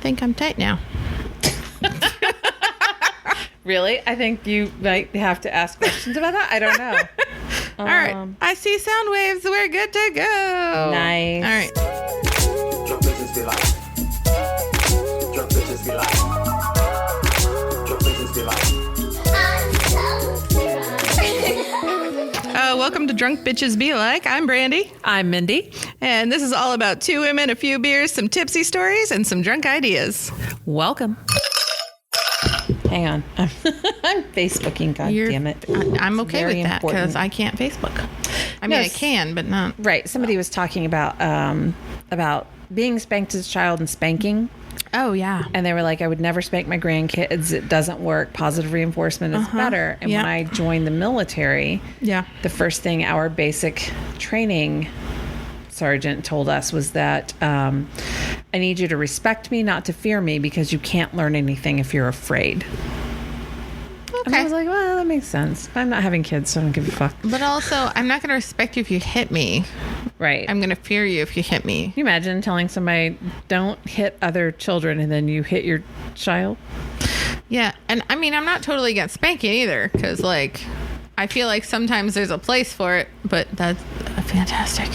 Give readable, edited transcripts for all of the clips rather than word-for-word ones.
think I'm tight now. Really? I think you might have to ask questions about that. I don't know. All right. I see sound waves. We're good to go. Nice. All right. Drunk bitches be like. Drunk bitches be like. Drunk bitches be like. Welcome to Drunk Bitches Be Like. I'm Brandy. I'm Mindy. And this is all about two women, a few beers, some tipsy stories, and some drunk ideas. Welcome. Hang on. I'm Facebooking, damn it. I'm okay with that important. because I can't Facebook. I mean, I can, but not. Right. Somebody was talking about being spanked as a child and spanking. Oh, yeah. And they were like, I would never spank my grandkids. It doesn't work. Positive reinforcement is better. And when I joined the military, the first thing our basic training sergeant told us was that I need you to respect me, not to fear me, because you can't learn anything if you're afraid. Okay. And I was like, well, that makes sense. I'm not having kids, so I don't give a fuck. But also, I'm not going to respect you if you hit me. Right. I'm going to fear you if you hit me. Can you imagine telling somebody, don't hit other children, and then you hit your child? Yeah. And I mean, I'm not totally against spanking either, because, like, I feel like sometimes there's a place for it, but that's fantastic.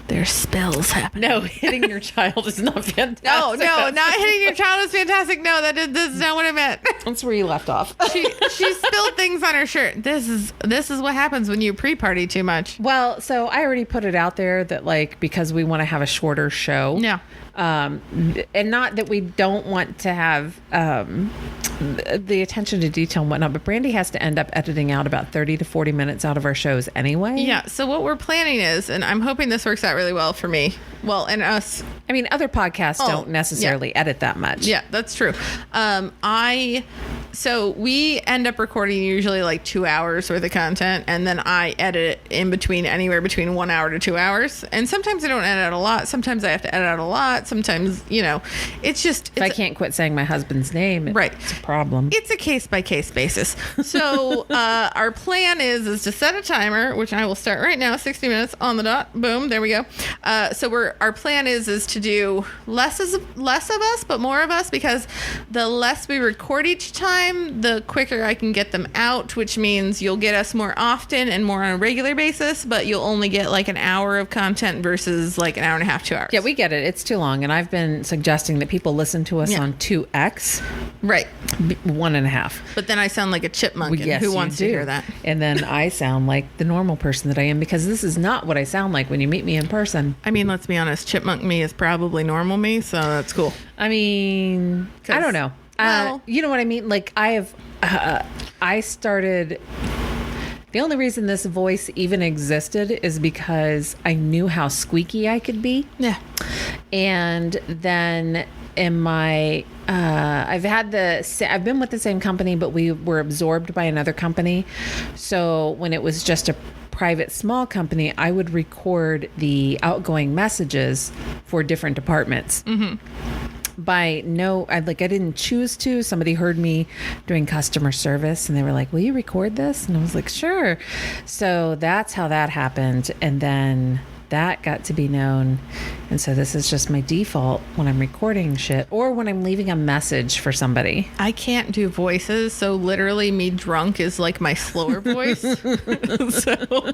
There's spills happening. No, hitting your child is not fantastic. No, not hitting your child is fantastic. No, that's not what I meant. That's where you left off. She spilled things on her shirt. This is what happens when you pre-party too much. Well, so I already put it out there that, like, because we want to have a shorter show. Yeah. And not that we don't want to have the attention to detail and whatnot, but Brandy has to end up editing out about 30 to 40 minutes out of our shows anyway. Yeah. So what we're planning is, and I'm hoping this works out really well for me. Well, and us. I mean, other podcasts don't necessarily edit that much. Yeah, that's true. So we end up recording usually like 2 hours worth of content, and then I edit it in between, anywhere between 1 hour to 2 hours. And sometimes I don't edit out a lot. Sometimes I have to edit out a lot. Sometimes, it's just... If I can't quit saying my husband's name, it's a problem. It's a case-by-case basis. So our plan is to set a timer, which I will start right now, 60 minutes on the dot. Boom, there we go. So our plan is to do less of us, but more of us, because the less we record each time, the quicker I can get them out, which means you'll get us more often and more on a regular basis, but you'll only get like an hour of content versus like an hour and a half, 2 hours. Yeah, we get it. It's too long. And I've been suggesting that people listen to us on 2X. Right. 1.5. But then I sound like a chipmunk. Yes, who wants to hear that? And then I sound like the normal person that I am, because this is not what I sound like when you meet me in person. I mean, let's be honest. Chipmunk me is probably normal me, so that's cool. I mean, I don't know. Well, you know what I mean? Like, I started... The only reason this voice even existed is because I knew how squeaky I could be. Yeah. And then in my... I've been with the same company, but we were absorbed by another company. So when it was just a private small company, I would record the outgoing messages for different departments. Mm-hmm. I didn't choose to. Somebody heard me doing customer service and they were like, will you record this? And I was like, sure. So that's how that happened. And then that got to be known. And so this is just my default when I'm recording shit or when I'm leaving a message for somebody. I can't do voices, so literally me drunk is like my slower voice. So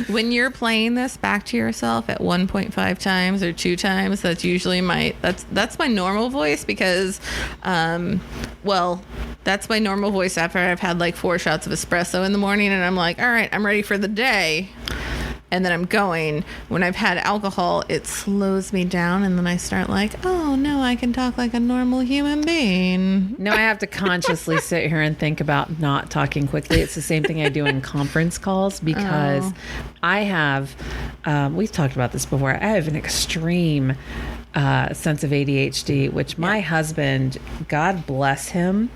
when you're playing this back to yourself at 1.5 times or 2 times, that's usually that's my normal voice, because that's my normal voice after I've had like 4 shots of espresso in the morning and I'm like, all right, I'm ready for the day. And then I'm going. When I've had alcohol, it slows me down. And then I start like, oh, no, I can talk like a normal human being. No, I have to consciously sit here and think about not talking quickly. It's the same thing I do in conference calls, because I have, we've talked about this before, I have an extreme sense of ADHD, which my husband, God bless him,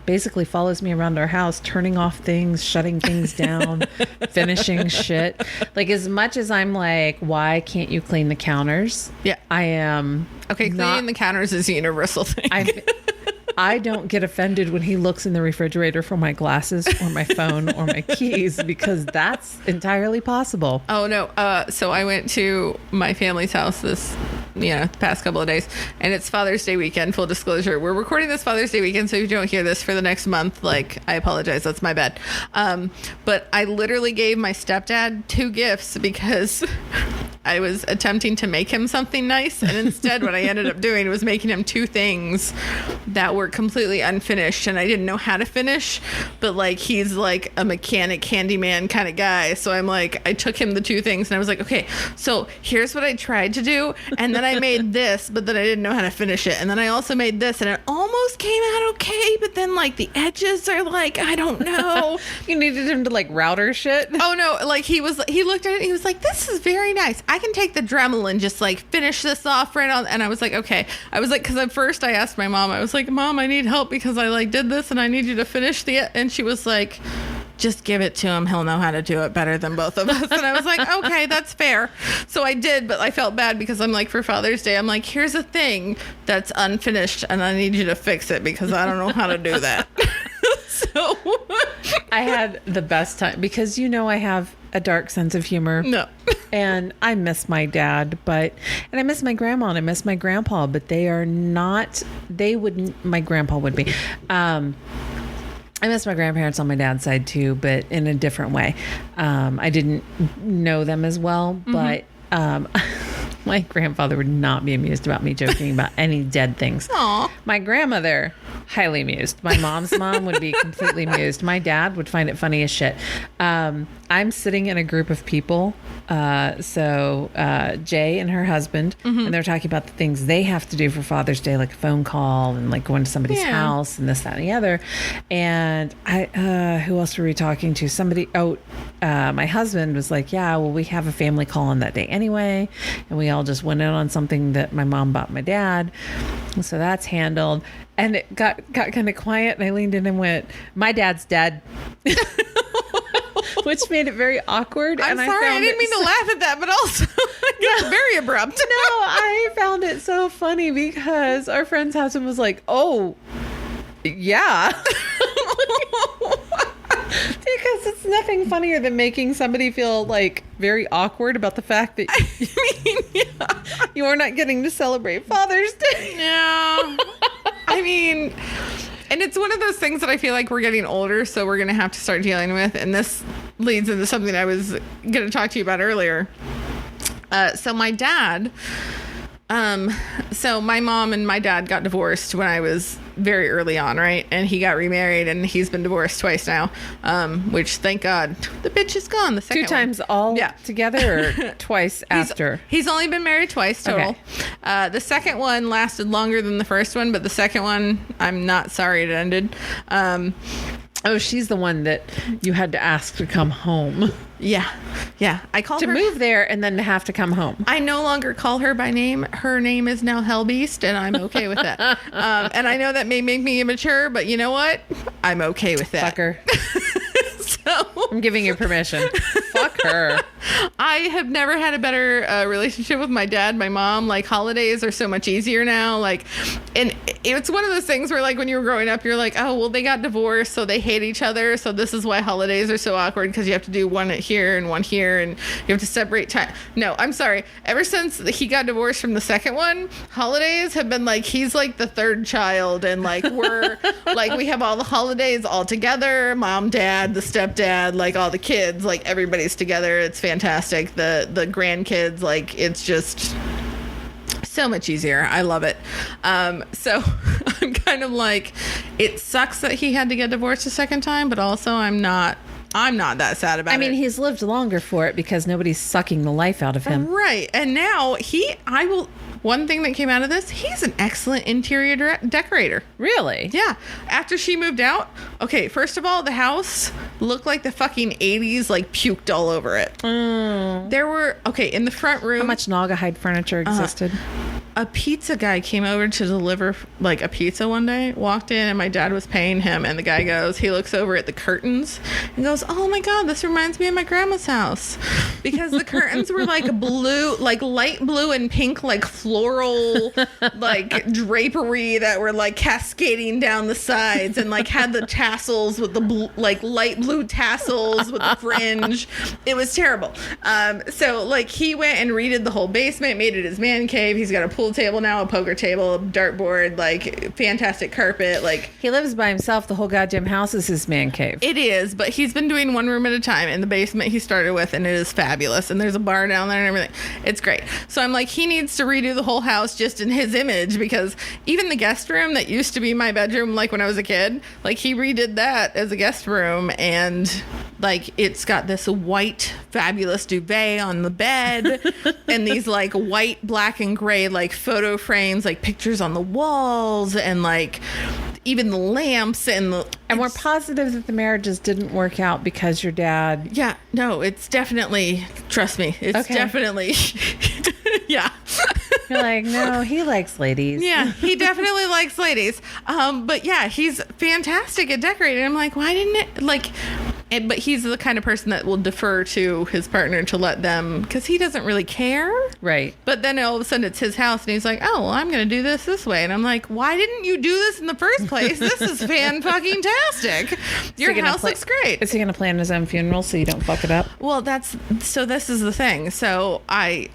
basically follows me around our house, turning off things, shutting things down, finishing shit. Like, as much as I'm like, why can't you clean the counters? Yeah. I am. Okay, cleaning the counters is a universal thing. I don't get offended when he looks in the refrigerator for my glasses or my phone or my keys, because that's entirely possible. Oh no. So I went to my family's house the past couple of days, and it's Father's Day weekend. Full disclosure, we're recording this Father's Day weekend, so if you don't hear this for the next month, like, I apologize, that's my bad. But I literally gave my stepdad 2 gifts because I was attempting to make him something nice, and instead what I ended up doing was making him 2 things that were completely unfinished, and I didn't know how to finish, but like, he's like a mechanic handyman kind of guy, so I'm like, I took him the 2 things and I was like, okay, so here's what I tried to do, and then I made this, but then I didn't know how to finish it, and then I also made this, and it almost came out okay, but then like the edges are like, I don't know. You needed him to like router shit? Oh no, like he looked at it and he was like, this is very nice. I can take the Dremel and just like finish this off right on. And I was like, okay. I was like, because at first I asked my mom, I was like, Mom, I need help because I like did this and I need you to finish and she was like, just give it to him. He'll know how to do it better than both of us. And I was like, okay, that's fair. So I did, but I felt bad because I'm like, for Father's Day, I'm like, here's a thing that's unfinished and I need you to fix it because I don't know how to do that. So I had the best time because I have a dark sense of humor. No. And I miss my dad, and I miss my grandma and I miss my grandpa, but my grandpa would be. I miss my grandparents on my dad's side too, but in a different way. I didn't know them as well, but my grandfather would not be amused about me joking about any dead things. Aww. My My grandmother, highly amused. My mom's mom would be completely amused. My dad would find it funny as shit. I'm sitting in a group of people. Jay and her husband, and they're talking about the things they have to do for Father's Day, like a phone call and like going to somebody's house and this, that, and the other. And who else were we talking to? My husband was like, yeah, well, we have a family call on that day anyway. And we all just went in on something that my mom bought my dad. And so that's handled. And it got kind of quiet, and I leaned in and went, my dad's dead. Which made it very awkward. I'm sorry, I didn't mean to laugh at that, but also it was very abrupt. No, I found it so funny because our friend's husband was like, oh, yeah. Because it's nothing funnier than making somebody feel like very awkward about the fact that you are not getting to celebrate Father's Day. Yeah. I mean, and it's one of those things that I feel like we're getting older, so we're going to have to start dealing with. And this leads into something I was going to talk to you about earlier. So my dad, so my mom and my dad got divorced when I was very early on, right? And he got remarried, and he's been divorced twice now, which, thank God, the bitch is gone. The second 2 times all together, or twice after? He's only been married twice total. Okay. The second one lasted longer than the first one, but the second one, I'm not sorry it ended. Oh, she's the one that you had to ask to come home. Yeah. I called her to move there and then to have to come home. I no longer call her by name. Her name is now Hellbeast, and I'm okay with that. And I know that may make me immature, but you know what? I'm okay with that. Fuck her. So I'm giving you permission. Fuck her. I have never had a better relationship with my dad, my mom. Like, holidays are so much easier now. Like, and it's one of those things where, like, when you were growing up, you're like, oh, well, they got divorced, so they hate each other. So this is why holidays are so awkward, because you have to do one here and one here, and you have to separate time. No, I'm sorry. Ever since he got divorced from the second one, holidays have been like, he's like the third child, and like we're like, we have all the holidays all together. Mom, dad, the stepdad, like all the kids, like everybody's together. It's fantastic. The grandkids, like, it's just so much easier. I love it. So I'm kind of like, it sucks that he had to get divorced a second time, but also I'm not that sad about it. I mean, he's lived longer for it because nobody's sucking the life out of him. Right. And now one thing that came out of this, he's an excellent interior decorator. Really? Yeah. After she moved out, okay, first of all, the house looked like the fucking 80s, like puked all over it. There were, in the front room. How much Naugahyde furniture existed? a pizza guy came over to deliver like a pizza one day, walked in, and my dad was paying him, and the guy he looks over at the curtains and goes, "Oh my God, this reminds me of my grandma's house," because the curtains were like blue, like light blue and pink, like floral, like drapery that were like cascading down the sides, and like had the tassels with the like light blue tassels with the fringe. It was terrible. So like he went and redid the whole basement, made it his man cave. He's got a pool table now, a poker table, a dartboard, like fantastic carpet. Like he lives by himself. The whole goddamn house is his man cave. it is, but he's been doing one room at a time in the basement he started with, and it is fabulous. And there's a bar down there and everything. It's great. So I'm like, he needs to redo the whole house just in his image, because even the guest room that used to be my bedroom, like when I was a kid, like he redid that as a guest room, and like it's got this white fabulous duvet on the bed and these like white, black, and gray like photo frames, like pictures on the walls, and like even the lamps and we're positive that the marriages didn't work out because your dad. Yeah, no, it's definitely, trust me, it's definitely yeah. You're like, no, he likes ladies. Yeah, he definitely likes ladies. But yeah, he's fantastic at decorating. I'm like, why didn't it like but he's the kind of person that will defer to his partner to let them, because he doesn't really care. Right. But then all of a sudden it's his house and he's like, oh, well, I'm going to do this way. And I'm like, why didn't you do this in the first place? This is fan-fucking-tastic. Your house looks great. Is he going to plan his own funeral so you don't fuck it up? Well, so this is the thing. So I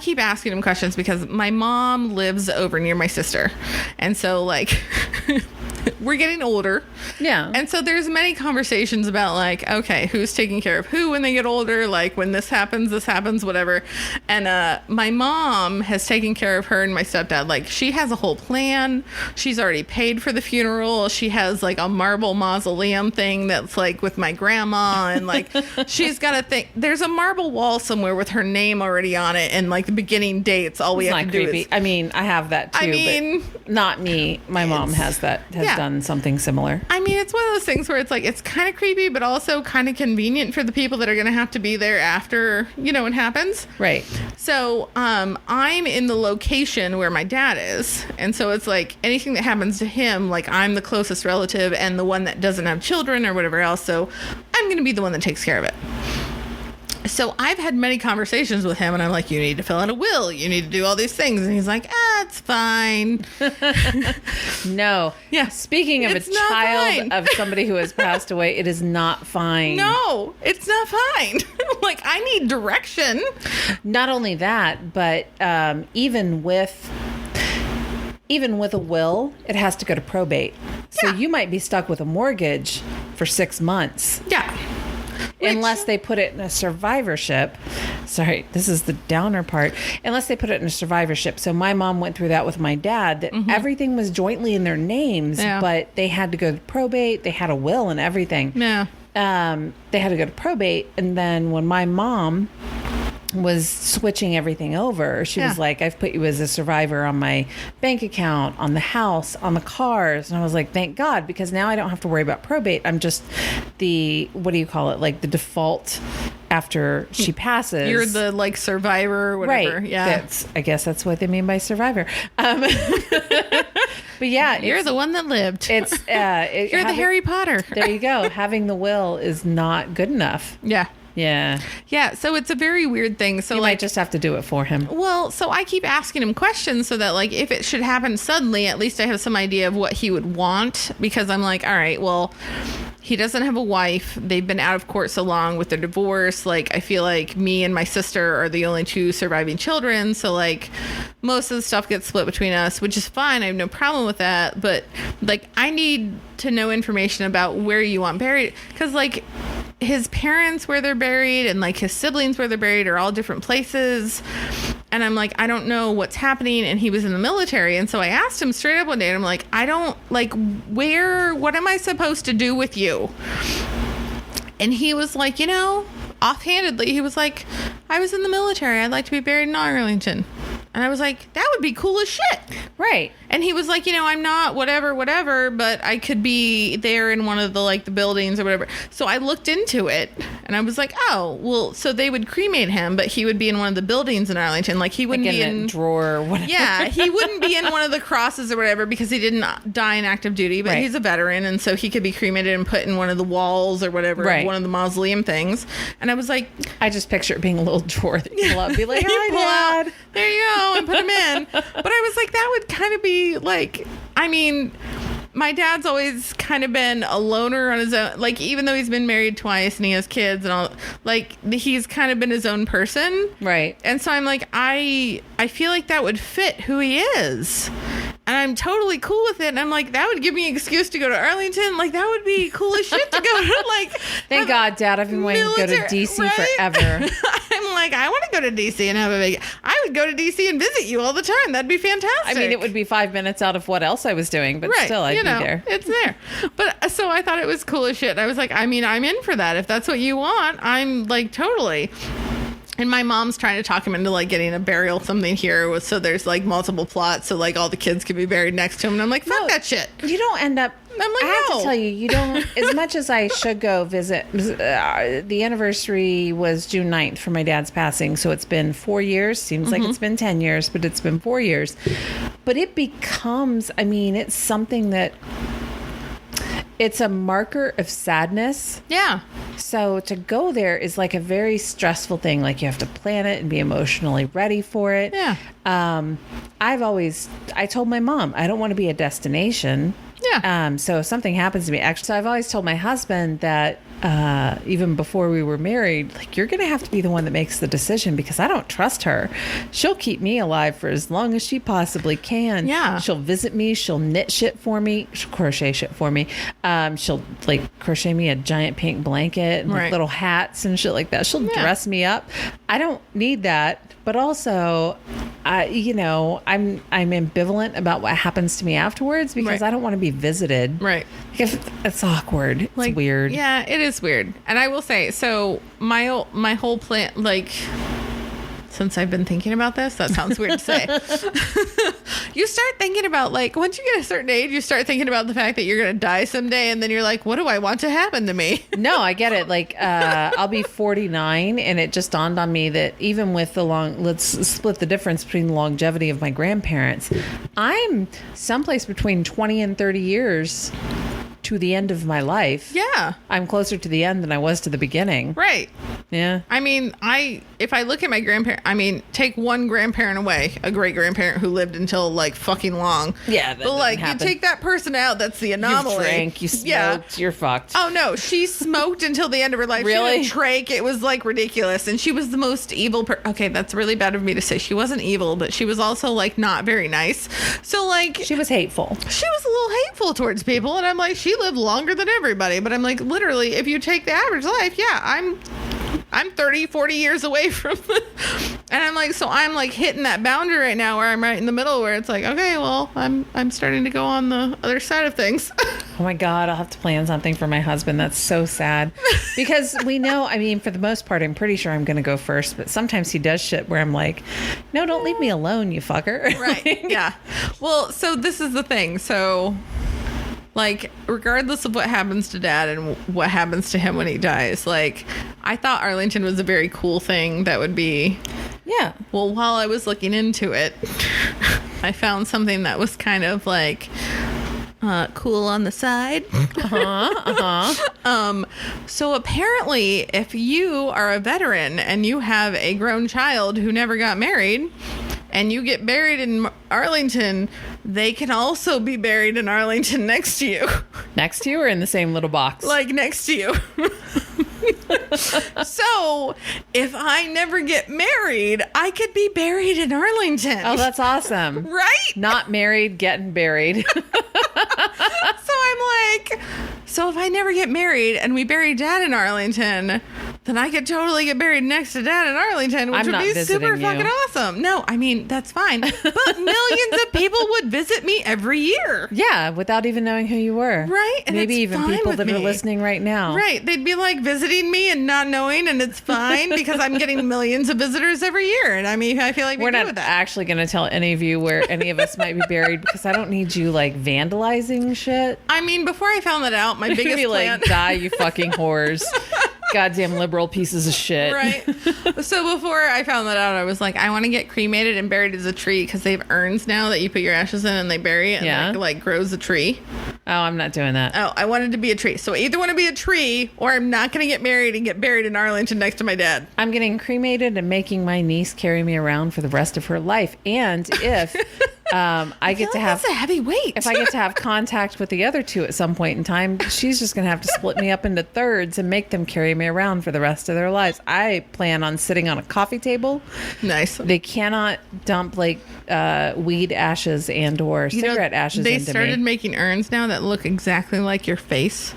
keep asking him questions because my mom lives over near my sister. And so like... we're getting older. Yeah. And so there's many conversations about like, okay, who's taking care of who when they get older? Like when this happens, whatever. And my mom has taken care of her and my stepdad. Like she has a whole plan. She's already paid for the funeral. She has like a marble mausoleum thing that's like with my grandma. And like she's got a thing. There's a marble wall somewhere with her name already on it and like the beginning dates. All we have to do is... I mean, I have that too, but not me. My mom has that. Has done something similar. I mean, it's one of those things where it's like, it's kind of creepy, but also kind of convenient for the people that are going to have to be there after, it happens. Right. So, I'm in the location where my dad is. And so it's like anything that happens to him, like I'm the closest relative and the one that doesn't have children or whatever else. So I'm going to be the one that takes care of it. So I've had many conversations with him and I'm like, you need to fill out a will. You need to do all these things. And he's like, it's fine. No. Yeah. Speaking of a child of somebody who has passed away, it is not fine. No, it's not fine. Like I need direction. Not only that, but even with a will, it has to go to probate. So you might be stuck with a mortgage for 6 months. Yeah. Unless they put it in a survivorship. Sorry, this is the downer part. Unless they put it in a survivorship. So my mom went through that with my dad, that everything was jointly in their names, but they had to go to probate. They had a will and everything. Yeah. They had to go to probate. And then when my mom was switching everything over, she was like, I've put you as a survivor on my bank account, on the house, on the cars. And I was like, thank God, because now I don't have to worry about probate. I'm just the, what do you call it? Like the default after she passes. You're the like survivor or whatever. Right. Yeah. I guess that's what they mean by survivor. But yeah, you're the one that lived. It's you're the Harry Potter. There you go. Having the will is not good enough. Yeah. Yeah. Yeah. So it's a very weird thing. So you like, might just have to do it for him. Well, so I keep asking him questions so that like if it should happen suddenly, at least I have some idea of what he would want, because I'm like, all right, well, he doesn't have a wife. They've been out of court so long with their divorce. Like, I feel like me and my sister are the only two surviving children. So, like, most of the stuff gets split between us, which is fine. I have no problem with that. But, like, I need to know information about where you want buried. Because, like, his parents, where they're buried, and, like, his siblings, where they're buried, are all different places. And I'm like, I don't know what's happening. And he was in the military. And so I asked him straight up one day, and I'm like, I don't, like, what am I supposed to do with you? And he was like, offhandedly, he was like, I was in the military. I'd like to be buried in Arlington. And I was like, that would be cool as shit. Right. And he was like, I'm not whatever, but I could be there in one of the like the buildings or whatever. So I looked into it and I was like, oh, well, so they would cremate him, but he would be in one of the buildings in Arlington. Like he wouldn't be in a drawer or whatever. Yeah, he wouldn't be in one of the crosses or whatever because he didn't die in active duty, but he's a veteran. And so he could be cremated and put in one of the walls or whatever, one of the mausoleum things. And I was like, I just picture it being a little drawer that you pull out and be like, you pull hi, Dad. out, there you go, and put him in. But I was like, that would kind of be like, I mean, my dad's always kind of been a loner on his own. Like, even though he's been married twice and he has kids and all, like, he's kind of been his own person. Right. And so I'm like, I feel like that would fit who he is. And I'm totally cool with it. And I'm like, that would give me an excuse to go to Arlington. Like, that would be cool as shit to go to, like... Thank God, Dad. I've been waiting to go to D.C. forever. I'm like, I want to go to D.C. and have a big... I would go to D.C. and visit you all the time. That'd be fantastic. I mean, it would be 5 minutes out of what else I was doing, but still, I'd be there. It's there. But so I thought it was cool as shit. I was like, I mean, I'm in for that. If that's what you want, I'm like, totally... And my mom's trying to talk him into like getting a burial something here, so there's like multiple plots, so like all the kids could be buried next to him. And I'm like, fuck that shit. You don't end up. I'm like, I have to tell you, you don't. As much as I should go visit, the anniversary was June 9th for my dad's passing, so it's been 4 years. Seems like it's been 10 years, but it's been 4 years. But it becomes. I mean, it's something that. It's a marker of sadness. Yeah. So to go there is like a very stressful thing. Like you have to plan it and be emotionally ready for it. Yeah. I told my mom, I don't want to be a destination. Yeah. So if something happens to me, actually, so I've always told my husband that even before we were married, like, you're going to have to be the one that makes the decision because I don't trust her. She'll keep me alive for as long as she possibly can. Yeah. She'll visit me. She'll knit shit for me. She'll crochet shit for me. She'll like crochet me a giant pink blanket and like, little hats and shit like that. She'll dress me up. I don't need that. But also, I'm ambivalent about what happens to me afterwards because I don't want to be visited. Right. It's awkward. It's like, weird. Yeah, it is weird. And I will say, so my whole plan, like, since I've been thinking about this, that sounds weird to say. You start thinking about, like, once you get a certain age, you start thinking about the fact that you're going to die someday. And then you're like, what do I want to happen to me? No, I get it. Like, I'll be 49. And it just dawned on me that even with let's split the difference between the longevity of my grandparents. I'm someplace between 20 and 30 years to the end of my life. Yeah. I'm closer to the end than I was to the beginning. Right. Yeah. I mean, if I look at my grandparent, I mean, take one grandparent away, a great grandparent who lived until like fucking long. Yeah. But like, you take that person out, that's the anomaly. You drank, you smoked, you're fucked. Oh no, she smoked until the end of her life. Really? She had a trach. It was like ridiculous. And she was the most evil okay, that's really bad of me to say. She wasn't evil, but she was also like not very nice. So like, she was hateful. She was a little hateful towards people. And I'm like, she lived longer than everybody. But I'm like, literally, if you take the average life, yeah, I'm 30, 40 years away from and I'm like hitting that boundary right now where I'm right in the middle where it's like, okay, well, I'm starting to go on the other side of things. Oh my God, I'll have to plan something for my husband. That's so sad. Because we know, I mean, for the most part, I'm pretty sure I'm going to go first, but sometimes he does shit where I'm like, no, don't leave me alone, you fucker. Right. Yeah. Well, so this is the thing. So, like, regardless of what happens to Dad and what happens to him when he dies, like, I thought Arlington was a very cool thing that would be... Yeah. Well, while I was looking into it, I found something that was kind of, like, cool on the side. So apparently, if you are a veteran and you have a grown child who never got married... and you get buried in Arlington, they can also be buried in Arlington next to you. Next to you or in the same little box? Like next to you. So, if I never get married, I could be buried in Arlington. Oh, that's awesome. Right? Not married, getting buried. So I'm like, so if I never get married and we bury Dad in Arlington, then I could totally get buried next to Dad in Arlington, which I'm would not be visiting super you. fucking awesome. No, I mean, that's fine. But millions of people would visit me every year. Yeah, without even knowing who you were. Right, and Maybe it's even fine people with that are me. listening right now. Right. They'd be like visiting me and not knowing, and it's fine because I'm getting millions of visitors every year. And I mean, I feel like We're good not with that. actually going to tell any of you where any of us might be buried because I don't need you like vandalizing shit. I mean, before I found that out, my You're biggest be plan. like, die, you fucking whores. Goddamn liberal pieces of shit. Right. So before I found that out, I was like, I want to get cremated and buried as a tree because they have urns now that you put your ashes in and they bury it and Yeah. like grows a tree. Oh, I'm not doing that. Oh, I wanted to be a tree. So I either want to be a tree or I'm not going to get married and get buried in Arlington next to my dad. I'm getting cremated and making my niece carry me around for the rest of her life. And if I get to have That's a heavy weight. if I get to have contact with the other two at some point in time, she's just going to have to split me up into thirds and make them carry me around for the rest of their lives. I plan on sitting on a coffee table. Nice. They cannot dump like weed ashes and or You know, cigarette ashes they into started me. making urns now that look exactly like your face.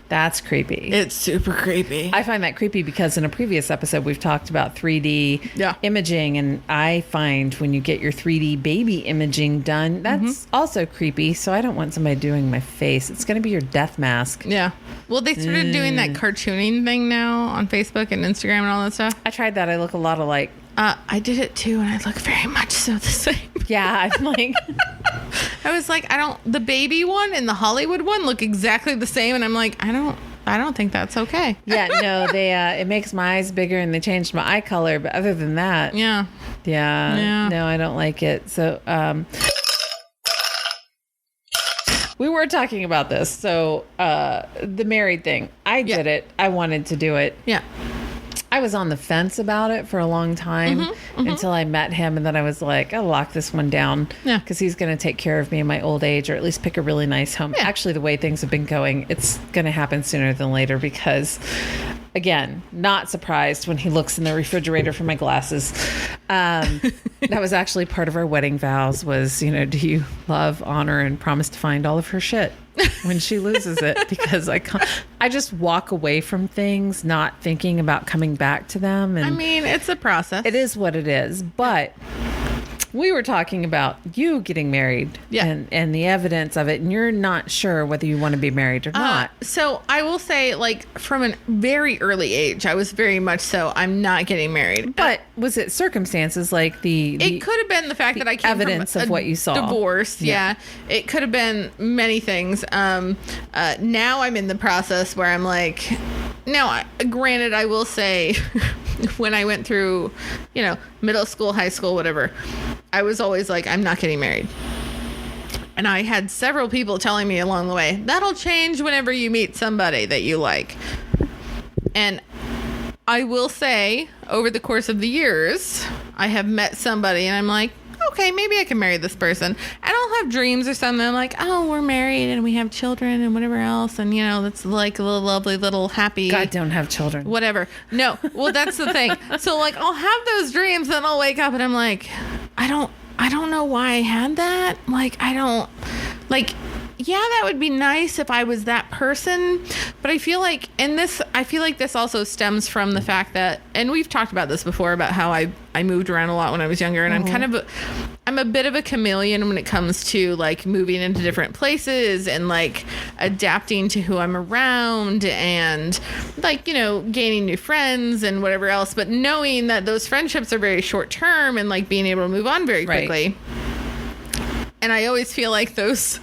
That's creepy. It's super creepy. I find that creepy because in a previous episode we've talked about 3D imaging, and I find when you get your 3D baby imaging done, that's also creepy. So I don't want somebody doing my face. It's going to be your death mask. Yeah. Well, they started doing that cartooning thing now on Facebook and Instagram and all that stuff. I tried that. I look a lot alike. I did it too, and I look very much so the same. Yeah, I'm like, I was like, the baby one and the Hollywood one look exactly the same, and I'm like, I don't think that's okay. yeah, no, they it makes my eyes bigger and they changed my eye color, but other than that, Yeah. no, I don't like it. So, we were talking about this. So, the married thing, I did it. I wanted to do it. Yeah. I was on the fence about it for a long time until I met him, and then I was like, I'll lock this one down because he's going to take care of me in my old age, or at least pick a really nice home. Yeah. Actually, the way things have been going, it's going to happen sooner than later because, again, not surprised when he looks in the refrigerator for my glasses. That was actually part of our wedding vows was, do you love, honor, and promise to find all of her shit when she loses it, because I just walk away from things not thinking about coming back to them. And I mean, it's a process. it is what it is. But we were talking about you getting married and the evidence of it, and you're not sure whether you want to be married or not. So I will say, like, from a very early age, I was very much so, I'm not getting married. But was it circumstances like It could have been the fact that I came evidence from of what you saw. Divorce, yeah. It could have been many things. Now I'm in the process where I'm like, granted, I will say, when I went through, middle school, high school, whatever, I was always like, I'm not getting married. And I had several people telling me along the way, that'll change whenever you meet somebody that you like. And I will say, over the course of the years, I have met somebody and I'm like, okay, maybe I can marry this person. And I'll have dreams or something. I'm like, oh, we're married and we have children and whatever else. And, that's like a little lovely little happy. God, don't have children. Whatever. No. Well, that's the thing. So, like, I'll have those dreams, then I'll wake up and I'm like, I don't know why I had that. Like, yeah, that would be nice if I was that person. But I feel like this also stems from the fact that, and we've talked about this before, about how I moved around a lot when I was younger, and I'm a bit of a chameleon when it comes to like moving into different places and like adapting to who I'm around and like, gaining new friends and whatever else, but knowing that those friendships are very short term and like being able to move on very quickly. And I always feel like those,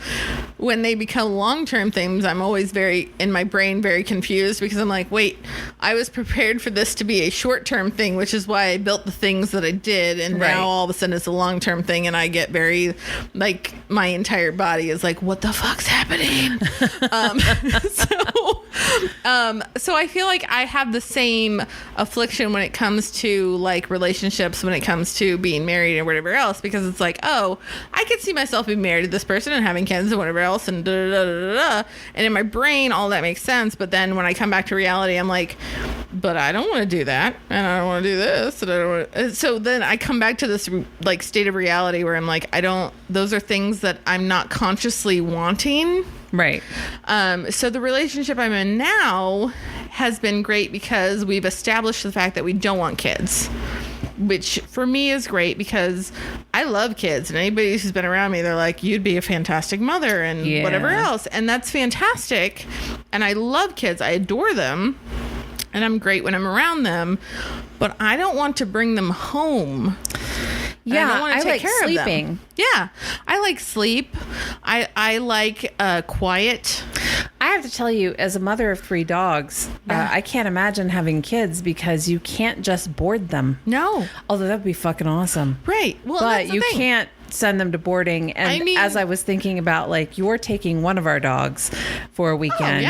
when they become long-term things, I'm always in my brain, very confused because I'm like, wait, I was prepared for this to be a short-term thing, which is why I built the things that I did. And now all of a sudden it's a long-term thing. And I get very, like, my entire body is like, what the fuck's happening? So I feel like I have the same affliction when it comes to like relationships, when it comes to being married or whatever else, because it's like, oh, I could see myself being married to this person and having kids and whatever else and da da da da da. And in my brain, all that makes sense. But then when I come back to reality, I'm like, but I don't want to do that, and I don't want to do this, and I don't want to. So then I come back to this like state of reality where I'm like, those are things that I'm not consciously wanting. Right. So the relationship I'm in now has been great because we've established the fact that we don't want kids, which for me is great because I love kids, and anybody who's been around me, they're like, you'd be a fantastic mother and whatever else. And that's fantastic. And I love kids. I adore them. And I'm great when I'm around them, but I don't want to bring them home. Yeah, I don't want to take like care sleeping. of them. Yeah, I like sleep. I like quiet. I have to tell you, as a mother of 3 dogs, I can't imagine having kids because you can't just board them. No. Although that would be fucking awesome. Right. Well, but that's the you thing. can't send them to boarding. And I mean, as I was thinking about, like, you're taking one of our dogs for a weekend,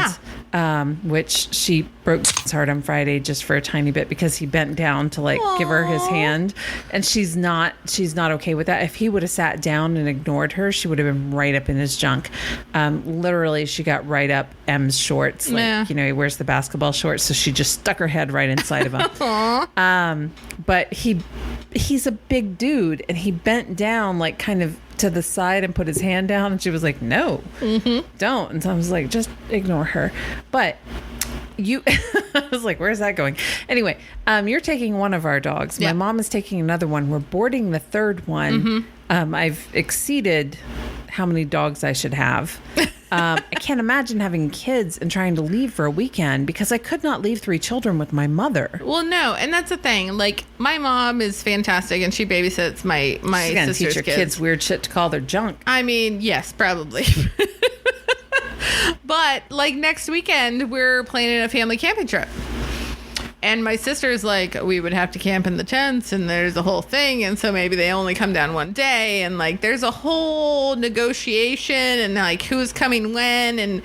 which she broke his heart on Friday just for a tiny bit because he bent down to like give her his hand, and she's not okay with that. If he would have sat down and ignored her, she would have been right up in his junk. Literally, she got right up M's shorts. Like, he wears the basketball shorts, so she just stuck her head right inside of him. But he's a big dude, and he bent down like kind of to the side and put his hand down, and she was like, no, don't. And so I was like, just ignore her. But I was like, where's that going? Anyway, you're taking one of our dogs. My mom is taking another one. We're boarding the third one. I've exceeded how many dogs I should have. I can't imagine having kids and trying to leave for a weekend because I could not leave 3 children with my mother. Well, no, and that's the thing. Like, my mom is fantastic, and she babysits my She's gonna sister's teach her kids weird shit to call their junk. I mean, yes, probably. But like next weekend, we're planning a family camping trip. And my sister's like, we would have to camp in the tents, and there's a whole thing. And so maybe they only come down one day. And like, there's a whole negotiation, and like, who's coming when, and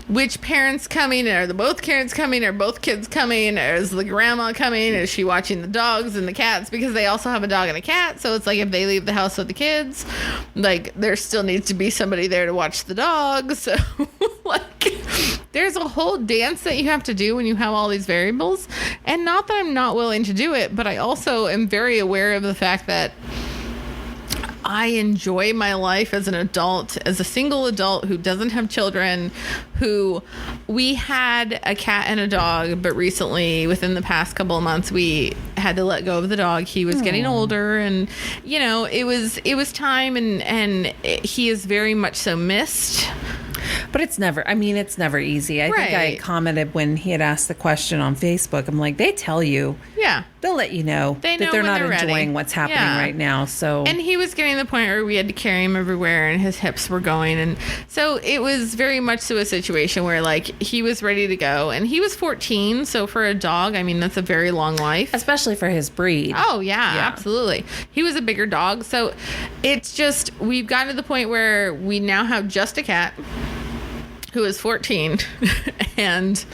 which parents coming. Are the both parents coming? Are both kids coming? Or is the grandma coming? Is she watching the dogs and the cats? Because they also have a dog and a cat. So it's like, if they leave the house with the kids, like, there still needs to be somebody there to watch the dogs. So like, there's a whole dance that you have to do when you have all these variables. And not that I'm not willing to do it, but I also am very aware of the fact that I enjoy my life as an adult, as a single adult who doesn't have children, who we had a cat and a dog, but recently, within the past couple of months, we had to let go of the dog. He was getting older, and it was time, and he is very much so missed. But it's never easy. I think I commented when he had asked the question on Facebook. I'm like, they tell you. Yeah. They'll let you know that they're not enjoying what's happening right now. So. And he was getting to the point where we had to carry him everywhere, and his hips were going. And so it was very much so a situation where, like, he was ready to go. And he was 14. So for a dog, I mean, that's a very long life. Especially for his breed. Oh, yeah, absolutely. He was a bigger dog. So it's just, we've gotten to the point where we now have just a cat who is 14, and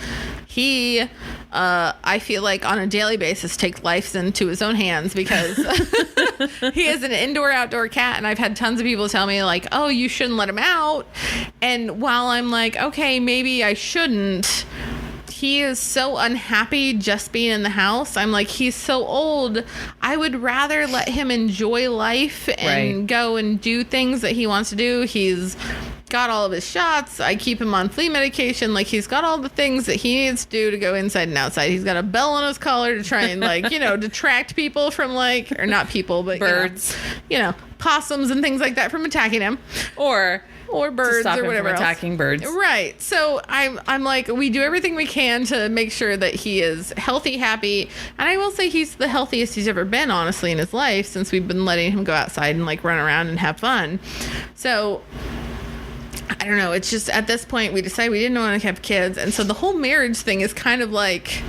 he, I feel like on a daily basis, takes life into his own hands because he is an indoor-outdoor cat, and I've had tons of people tell me, like, oh, you shouldn't let him out. And while I'm like, okay, maybe I shouldn't, he is so unhappy just being in the house. I'm like, he's so old. I would rather let him enjoy life and go and do things that he wants to do. He's got all of his shots. I keep him on flea medication. Like, he's got all the things that he needs to do to go inside and outside. He's got a bell on his collar to try and, like, detract people from, like, or not people, but birds, possums and things like that from attacking him, or birds, stop or whatever him from else. attacking birds. Right. So I'm like, we do everything we can to make sure that he is healthy, happy. And I will say he's the healthiest he's ever been, honestly, in his life, since we've been letting him go outside and, like, run around and have fun. So I don't know. It's just, at this point, we decided we didn't want to have kids. And so the whole marriage thing is kind of like,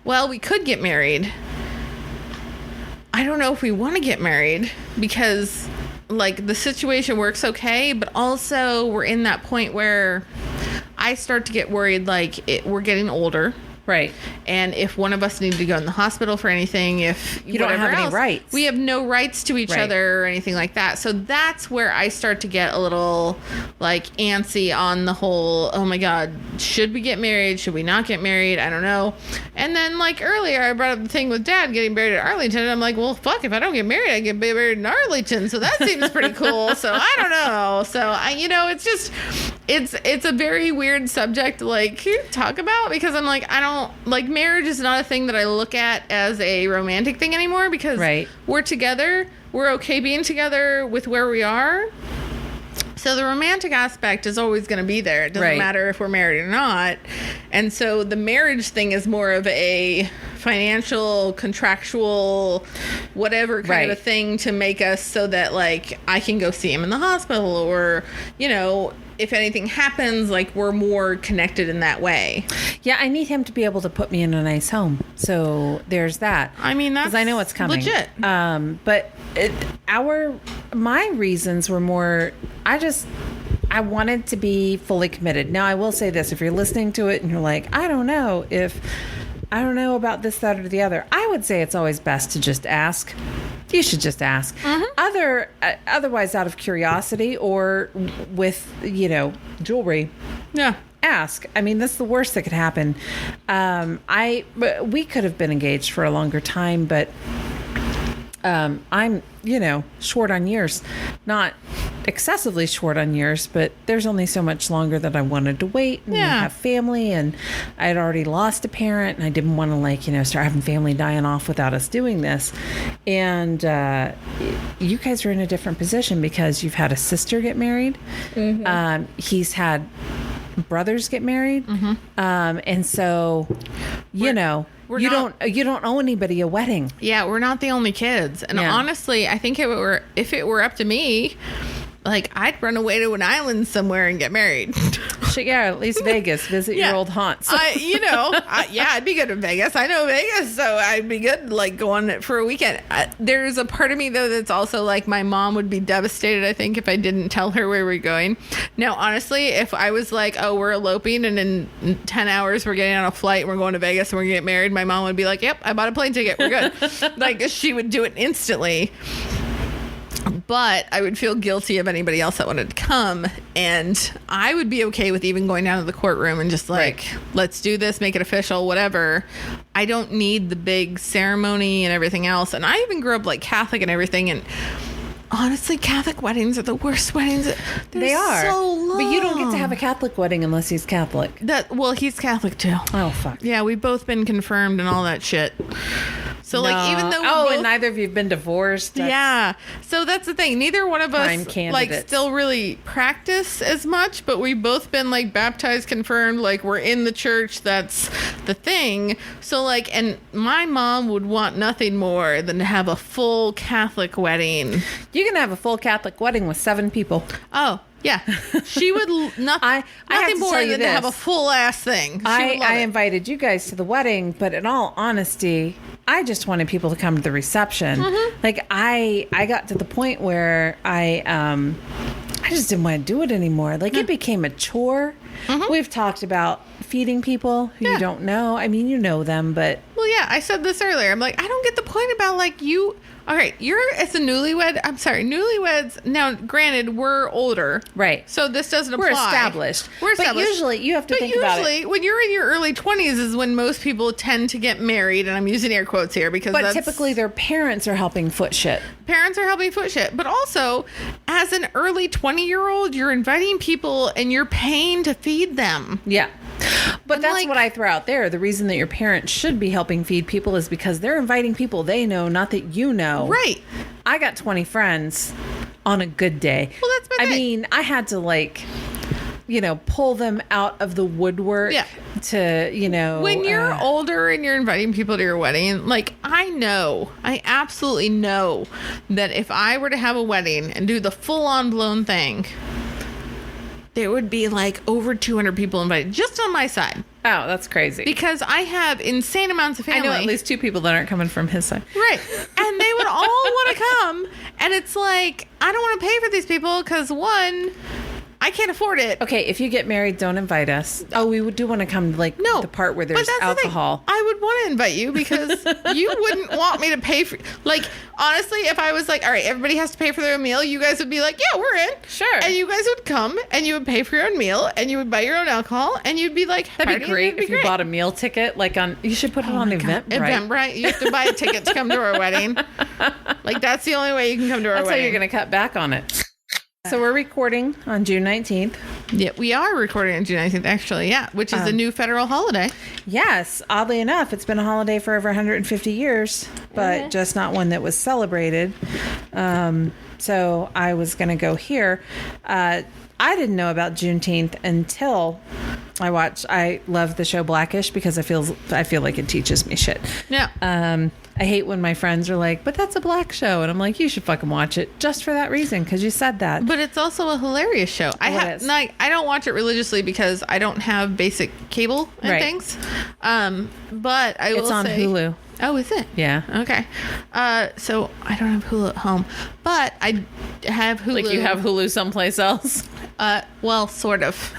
well, we could get married. I don't know if we want to get married because, like, the situation works okay, but also we're in that point where I start to get worried, like, we're getting older. Right. And if one of us needed to go in the hospital for anything, if you don't have any rights, we have no rights to each other or anything like that. So that's where I start to get a little, like, antsy on the whole, oh my God, should we get married? Should we not get married? I don't know. And then, like, earlier I brought up the thing with Dad getting married at Arlington. And I'm like, well, fuck, if I don't get married, I get married in Arlington. So that seems pretty cool. So I don't know. So it's just, it's a very weird subject to, like, talk about, because I'm like, I don't don't like marriage is not a thing that I look at as a romantic thing anymore because Right. we're together. We're okay being together with where we are. So the romantic aspect is always going to be there. It doesn't Right. matter if we're married or not. And so the marriage thing is more of a financial, contractual, whatever kind Right. of a thing to make us so that like I can go see him in the hospital or, you know, if anything happens, like we're more connected in that way. Yeah, I need him to be able to put me in a nice home. So there's that. I mean, that's because I know it's coming. legit. But my reasons were more. I wanted to be fully committed. Now I will say this: if you're listening to it and you're like, I don't know about this, that, or the other, I would say it's always best to just ask. You should just ask. Otherwise, out of curiosity or with, you know, jewelry, Yeah. ask. I mean, that's the worst that could happen. We could have been engaged for a longer time, but I'm, you know, short on years. Not excessively short on years, but there's only so much longer that I wanted to wait and Yeah. have family, and I had already lost a parent, and I didn't want to, like, you know, start having family dying off without us doing this. And you guys are in a different position because you've had a sister get married. He's had brothers get married, and so you don't owe anybody a wedding. Yeah, we're not the only kids. And Yeah. honestly, I think if it were up to me, like I'd run away to an island somewhere and get married. Yeah, at least Vegas, visit your old haunts. I'd be good in Vegas. I know Vegas, so I'd be good like going for a weekend. There's a part of me though that's also like my mom would be devastated, I think, if I didn't tell her where we're going. Now, honestly, if I was like, oh, we're eloping and in 10 hours we're getting on a flight and we're going to Vegas and we're gonna get married, my mom would be like, yep, I bought a plane ticket. We're good. Like she would do it instantly. But I would feel guilty of anybody else that wanted to come. And I would be okay with even going down to the courtroom and just like, let's do this, make it official, whatever. I don't need the big ceremony and everything else. And I even grew up like Catholic and everything. And honestly, Catholic weddings are the worst weddings. They are. So long. But you don't get to have a Catholic wedding unless he's Catholic. Well, he's Catholic too. Oh, fuck. Yeah, we've both been confirmed and all that shit. So like, even though and neither of you have been divorced. Yeah. So that's the thing. Neither one of us Prime like candidates. still really practice as much, but we've both been like baptized, confirmed, like we're in the church. That's the thing. So like, and my mom would want nothing more than to have a full Catholic wedding. You can have a full Catholic wedding with 7 people. Oh, yeah. She would I have nothing to more tell you than to have a this. full ass thing. She would I love it. invited you guys to the wedding, but in all honesty, I just wanted people to come to the reception. Like I got to the point where I just didn't want to do it anymore. Like it became a chore. We've talked about feeding people who you don't know. I mean, you know them, but Well, yeah, I said this earlier. I'm like, I don't get the point about like you. All right, you're as a newlywed. I'm sorry, newlyweds. Now, granted, we're older, right. so this doesn't apply. We're established. We're established. But usually, you have to think about it. Usually, when you're in your early 20s is when most people tend to get married, and I'm using air quotes here because But that's, typically, their parents are helping foot shit. parents are helping foot shit. But also, as an early 20-year-old, you're inviting people and you're paying to feed them. Yeah. But And, that's like- what I throw out there. The reason that your parents should be helping feed people is because they're inviting people they know, not that you know. Right. I got 20 friends on a good day. Well, that's my I thing. mean, I had to like, you know, pull them out of the woodwork Yeah. to, you know. When you're older and you're inviting people to your wedding, like I absolutely know that if I were to have a wedding and do the full on blown thing, there would be like over 200 people invited just on my side Oh, that's crazy. because I have insane amounts of I family. know at least 2 people that aren't coming from his side. Right. And they would all want to come. And it's like, I don't want to pay for these people because one, I can't afford it. Okay, if you get married, don't invite us. Oh, we do want to come to like No, the part where but there's that's the thing. alcohol. I would want to invite you because you wouldn't want me to pay for. Like honestly, if I was like, all right, everybody has to pay for their own meal, you guys would be like, yeah, we're in. Sure. And you guys would come and you would pay for your own meal and you would buy your own alcohol and you'd be like, That'd be partying, great it'd if you bought a meal ticket. Like on, you should put it on Eventbrite. Eventbrite. You have to buy a ticket to come to our wedding. Like that's the only way you can come to our That's how wedding. you're going to cut back on it. So we're recording on June 19th. Yeah, we are recording on June 19th, actually. Yeah, which is a new federal holiday. Yes, oddly enough, it's been a holiday for over 150 years, but just not one that was celebrated. So I was going to go here. I didn't know about Juneteenth until I love the show Blackish because I feel like it teaches me shit. Yeah. I hate when my friends are like, but that's a black show. And I'm like, you should fucking watch it just for that reason because you said that. But it's also a hilarious show. I don't watch it religiously because I don't have basic cable and things. But I will say... It's on Hulu. Oh, is it? Yeah. Okay. So I don't have Hulu at home, but I have Hulu. Like you have Hulu someplace else? Well, sort of.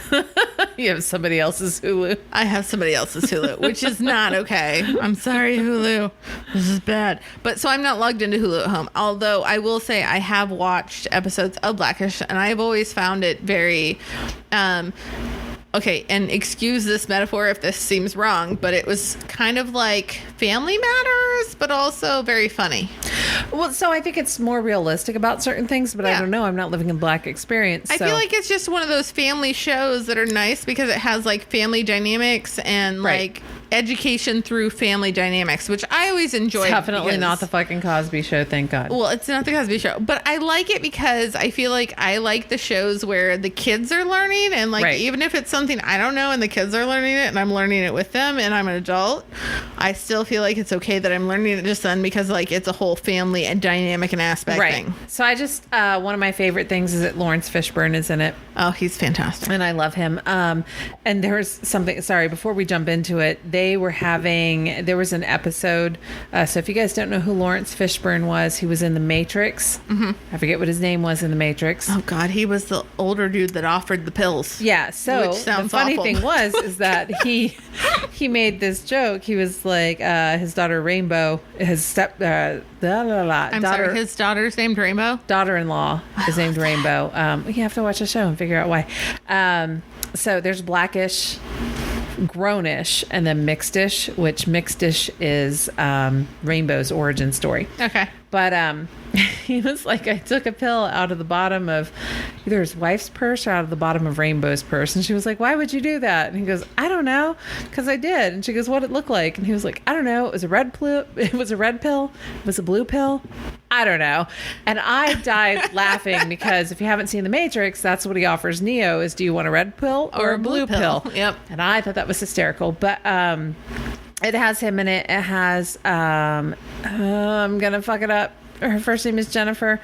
You have somebody else's Hulu. I have somebody else's Hulu, which is not okay. I'm sorry, Hulu. This is bad. But so I'm not logged into Hulu at home. Although I will say I have watched episodes of Blackish, and I've always found it very... okay, and excuse this metaphor if this seems wrong, but it was kind of like Family Matters, but also very funny. Well, so I think it's more realistic about certain things, but I don't know. I'm not living in Black experience. I feel like it's just one of those family shows that are nice because it has like family dynamics and like education through family dynamics, which I always enjoy. Definitely not the fucking Cosby Show, thank God. Well, it's not the Cosby Show, but I like it because I feel like I like the shows where the kids are learning and like even if it's something I don't know and the kids are learning it and I'm learning it with them and I'm an adult, I still feel like it's okay that I'm learning it just then because like it's a whole family and dynamic and aspect thing. So I just one of my favorite things is that Lawrence Fishburne is in it. Oh, he's fantastic. And I love him. And there was something, sorry, before we jump into it, there was an episode. So if you guys don't know who Lawrence Fishburne was, he was in The Matrix. Mm-hmm. I forget what his name was in The Matrix. Oh God, he was the older dude that offered the pills. Yeah. So the funny thing is that he made this joke. He was like, his daughter Rainbow, his sorry, his daughter's named Rainbow? Daughter-in-law is named Rainbow. You have to watch the show and figure out why. So there's Blackish, Grownish, and then Mixedish, which Mixedish is Rainbow's origin story. Okay. But he was like, I took a pill out of the bottom of either his wife's purse or out of the bottom of Rainbow's purse. And she was like, why would you do that? And he goes, I don't know, because I did. And she goes, what'd it look like? And he was like, I don't know. It was a red pill. It was a red pill. It was a blue pill. I don't know. And I died laughing because if you haven't seen The Matrix, that's what he offers Neo is, do you want a red pill or a blue pill? Yep. And I thought that was hysterical. But it has him in it. It has, I'm going to fuck it up. Her first name is Jennifer,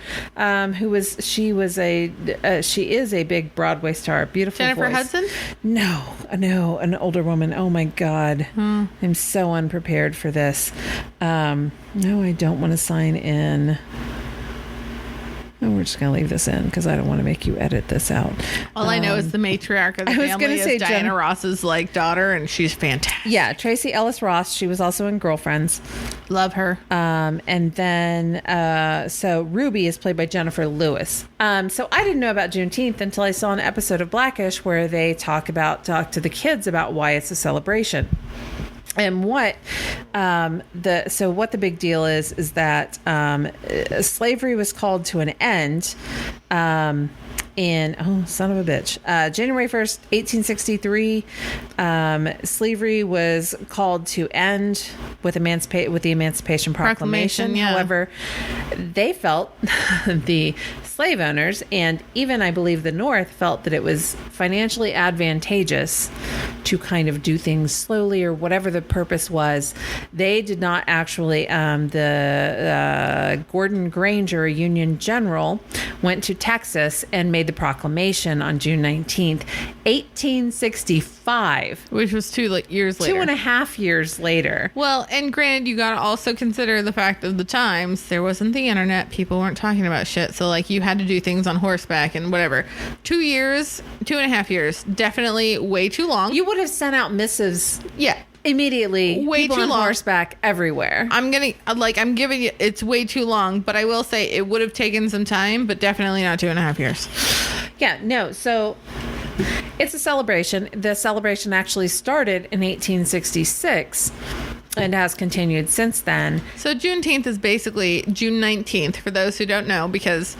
she is a big Broadway star, beautiful Jennifer voice. Hudson? No, an older woman. Oh my God. I'm so unprepared for this. No, I don't want to sign in. No, we're just going to leave this in because I don't want to make you edit this out. All I know is the matriarch of the family is Diana Ross's like daughter, and she's fantastic. Yeah, Tracy Ellis Ross. She was also in Girlfriends. Love her. And then, so Ruby is played by Jennifer Lewis. So I didn't know about Juneteenth until I saw an episode of Blackish where they talk to the kids about why it's a celebration. And what the big deal is that slavery was called to an end in January 1st, 1863. Slavery was called to end with the Emancipation Proclamation. Yeah. However, they felt the slave owners and even I believe the North felt that it was financially advantageous to kind of do things slowly or whatever the purpose was. They did not actually, Gordon Granger, a Union general, went to Texas and made the proclamation on June 19th, 1865. Which was 2 years later. 2.5 years later. Well, and granted, you got to also consider the fact of the times. There wasn't the internet. People weren't talking about shit. So, you had to do things on horseback and whatever. 2.5 years, definitely way too long. You would have sent out missives. Yeah. Immediately. Way people too on long. Horseback everywhere. I'm giving you, it's way too long, but I will say it would have taken some time, but definitely not 2.5 years. Yeah, no. So it's a celebration. The celebration actually started in 1866 and has continued since then. So Juneteenth is basically June 19th, for those who don't know, because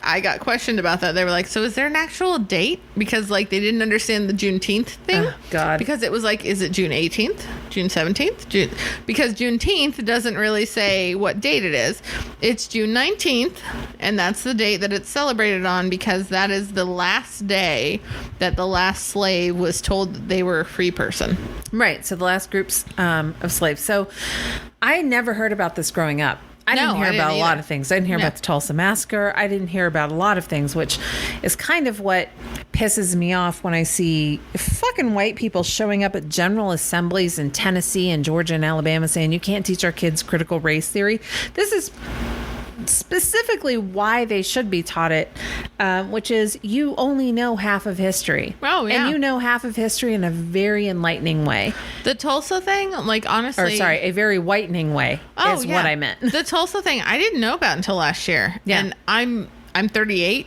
I got questioned about that. They were like, so is there an actual date? Because like they didn't understand the Juneteenth thing. Oh, God. Because it was like, is it June 18th? June 17th? Because Juneteenth doesn't really say what date it is. It's June 19th, and that's the date that it's celebrated on because that is the last day that the last slave was told that they were a free person. Right. So the last groups of slaves. So I never heard about this growing up. I didn't hear about a lot of things. I didn't hear about the Tulsa Massacre. I didn't hear about a lot of things, which is kind of what pisses me off when I see fucking white people showing up at general assemblies in Tennessee and Georgia and Alabama saying, you can't teach our kids critical race theory. This is specifically why they should be taught it, which is you only know half of history. Oh, yeah. And you know half of history in a very enlightening way. The Tulsa thing, like honestly... Or sorry, a very whitening way is what I meant. The Tulsa thing, I didn't know about until last year. Yeah. And I'm 38.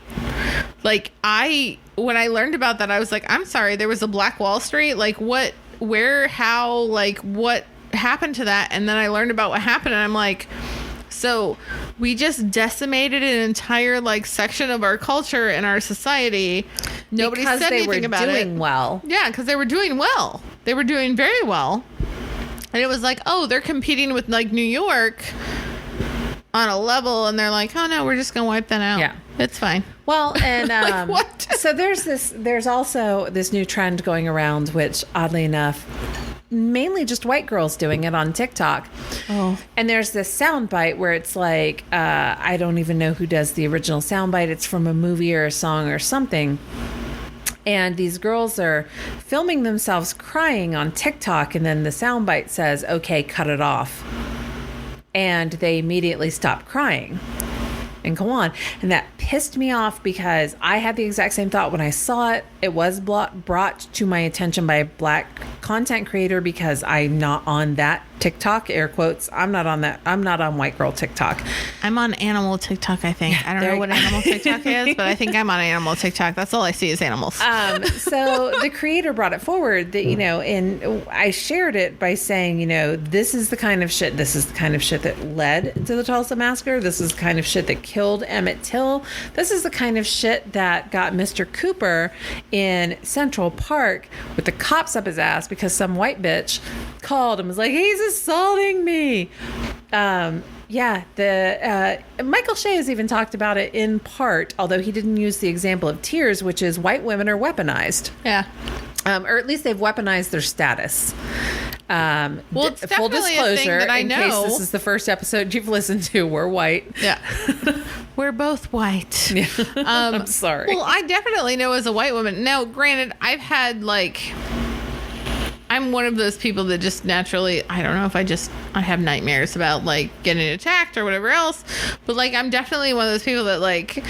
Like, when I learned about that, I was like, I'm sorry, there was a Black Wall Street? Like, what, where, how, like, what happened to that? And then I learned about what happened, and I'm like... So we just decimated an entire like section of our culture and our society. Nobody said anything about it. Because they were doing well. Yeah, because they were doing well. They were doing very well. And it was like, oh, they're competing with like New York on a level, and they're like, oh no, we're just gonna wipe that out. Yeah, it's fine. Well, and like, what? So there's also this new trend going around, which oddly enough, mainly just white girls doing it on TikTok. Oh. And there's this soundbite where it's like, I don't even know who does the original soundbite. It's from a movie or a song or something. And these girls are filming themselves crying on TikTok. And then the soundbite says, okay, cut it off. And they immediately stop crying and go on. And that pissed me off because I had the exact same thought when I saw it. It was brought to my attention by a black content creator because I'm not on that TikTok, air quotes. I'm not on that. I'm not on white girl TikTok. I'm on animal TikTok, I think. I don't know what animal TikTok is, but I think I'm on animal TikTok. That's all I see is animals. So the creator brought it forward that, you know, and I shared it by saying, you know, this is the kind of shit that led to the Tulsa Massacre. This is the kind of shit that killed Emmett Till. This is the kind of shit that got Mr. Cooper in Central Park with the cops up his ass because some white bitch called and was like, he's assaulting me. Yeah, Michael Shea has even talked about it in part, although he didn't use the example of tears, which is white women are weaponized. Yeah. Or at least they've weaponized their status. Well, it's full definitely disclosure, a thing that I in know. case this is the first episode you've listened to, we're white. Yeah. We're both white. Yeah. I'm sorry. Well, I definitely know as a white woman. Now, granted, I've had I'm one of those people that just naturally, I don't know if I have nightmares about like getting attacked or whatever else, but like I'm definitely one of those people that like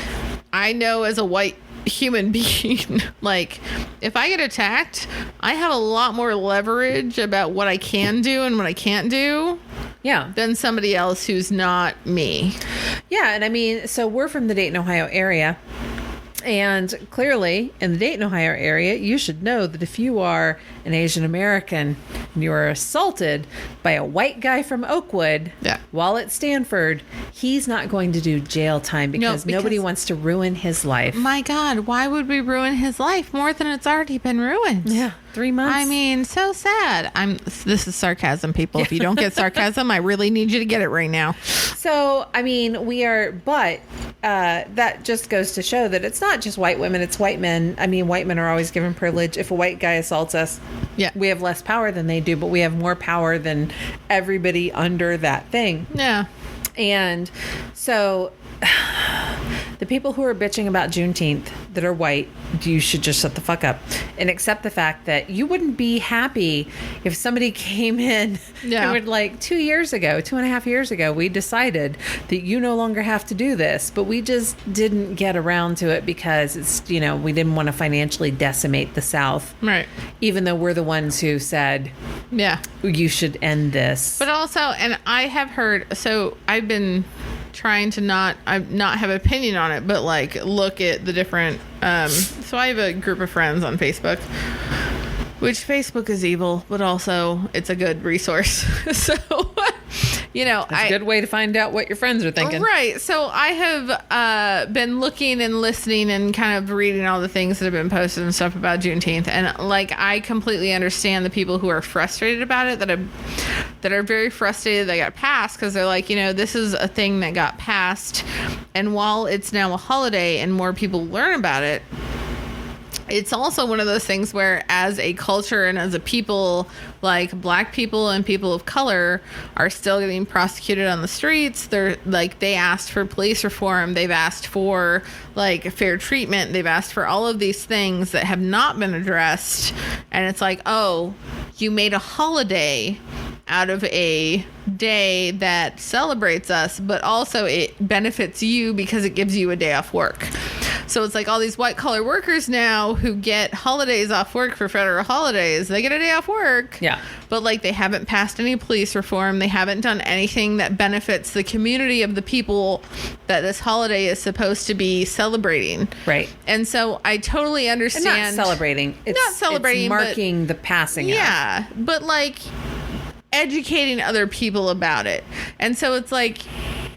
I know as a white human being, like if I get attacked, I have a lot more leverage about what I can do and what I can't do. Yeah. Than somebody else who's not me. Yeah, and I mean, so we're from the Dayton, Ohio area. And clearly, in the Dayton, Ohio area, you should know that if you are an Asian American and you are assaulted by a white guy from Oakwood while at Stanford, he's not going to do jail time because nobody wants to ruin his life. My God, why would we ruin his life more than it's already been ruined? Yeah, 3 months. I mean, so sad. This is sarcasm, people. If you don't get sarcasm, I really need you to get it right now. So, I mean, but that just goes to show that it's not just white women, it's white men. I mean, white men are always given privilege. If a white guy assaults us, we have less power than they do, but we have more power than everybody under that thing. Yeah. And so the people who are bitching about Juneteenth that are white, you should just shut the fuck up and accept the fact that you wouldn't be happy if somebody came in and would like 2.5 years ago, we decided that you no longer have to do this, but we just didn't get around to it because it's, you know, we didn't want to financially decimate the South. Right. Even though we're the ones who said, you should end this. But also, and I have heard, so I've been trying to not have opinion on it, but like look at the different so I have a group of friends on Facebook, which Facebook is evil, but also it's a good resource. So That's a good way to find out what your friends are thinking. Right. So I have been looking and listening and kind of reading all the things that have been posted and stuff about Juneteenth. And like, I completely understand the people who are frustrated about it, that are very frustrated that got passed, because they're like, this is a thing that got passed. And while it's now a holiday and more people learn about it, it's also one of those things where as a culture and as a people, like black people and people of color are still getting prosecuted on the streets. They're like, they asked for police reform. They've asked for like fair treatment. They've asked for all of these things that have not been addressed. And it's like, oh, you made a holiday out of a day that celebrates us, but also it benefits you because it gives you a day off work. So it's like all these white collar workers now who get holidays off work for federal holidays, they get a day off work. Yeah. But like, they haven't passed any police reform. They haven't done anything that benefits the community of the people that this holiday is supposed to be celebrating. Right. And so I totally understand. And not celebrating. It's marking the passing. Yeah. But like, educating other people about it. And so it's like,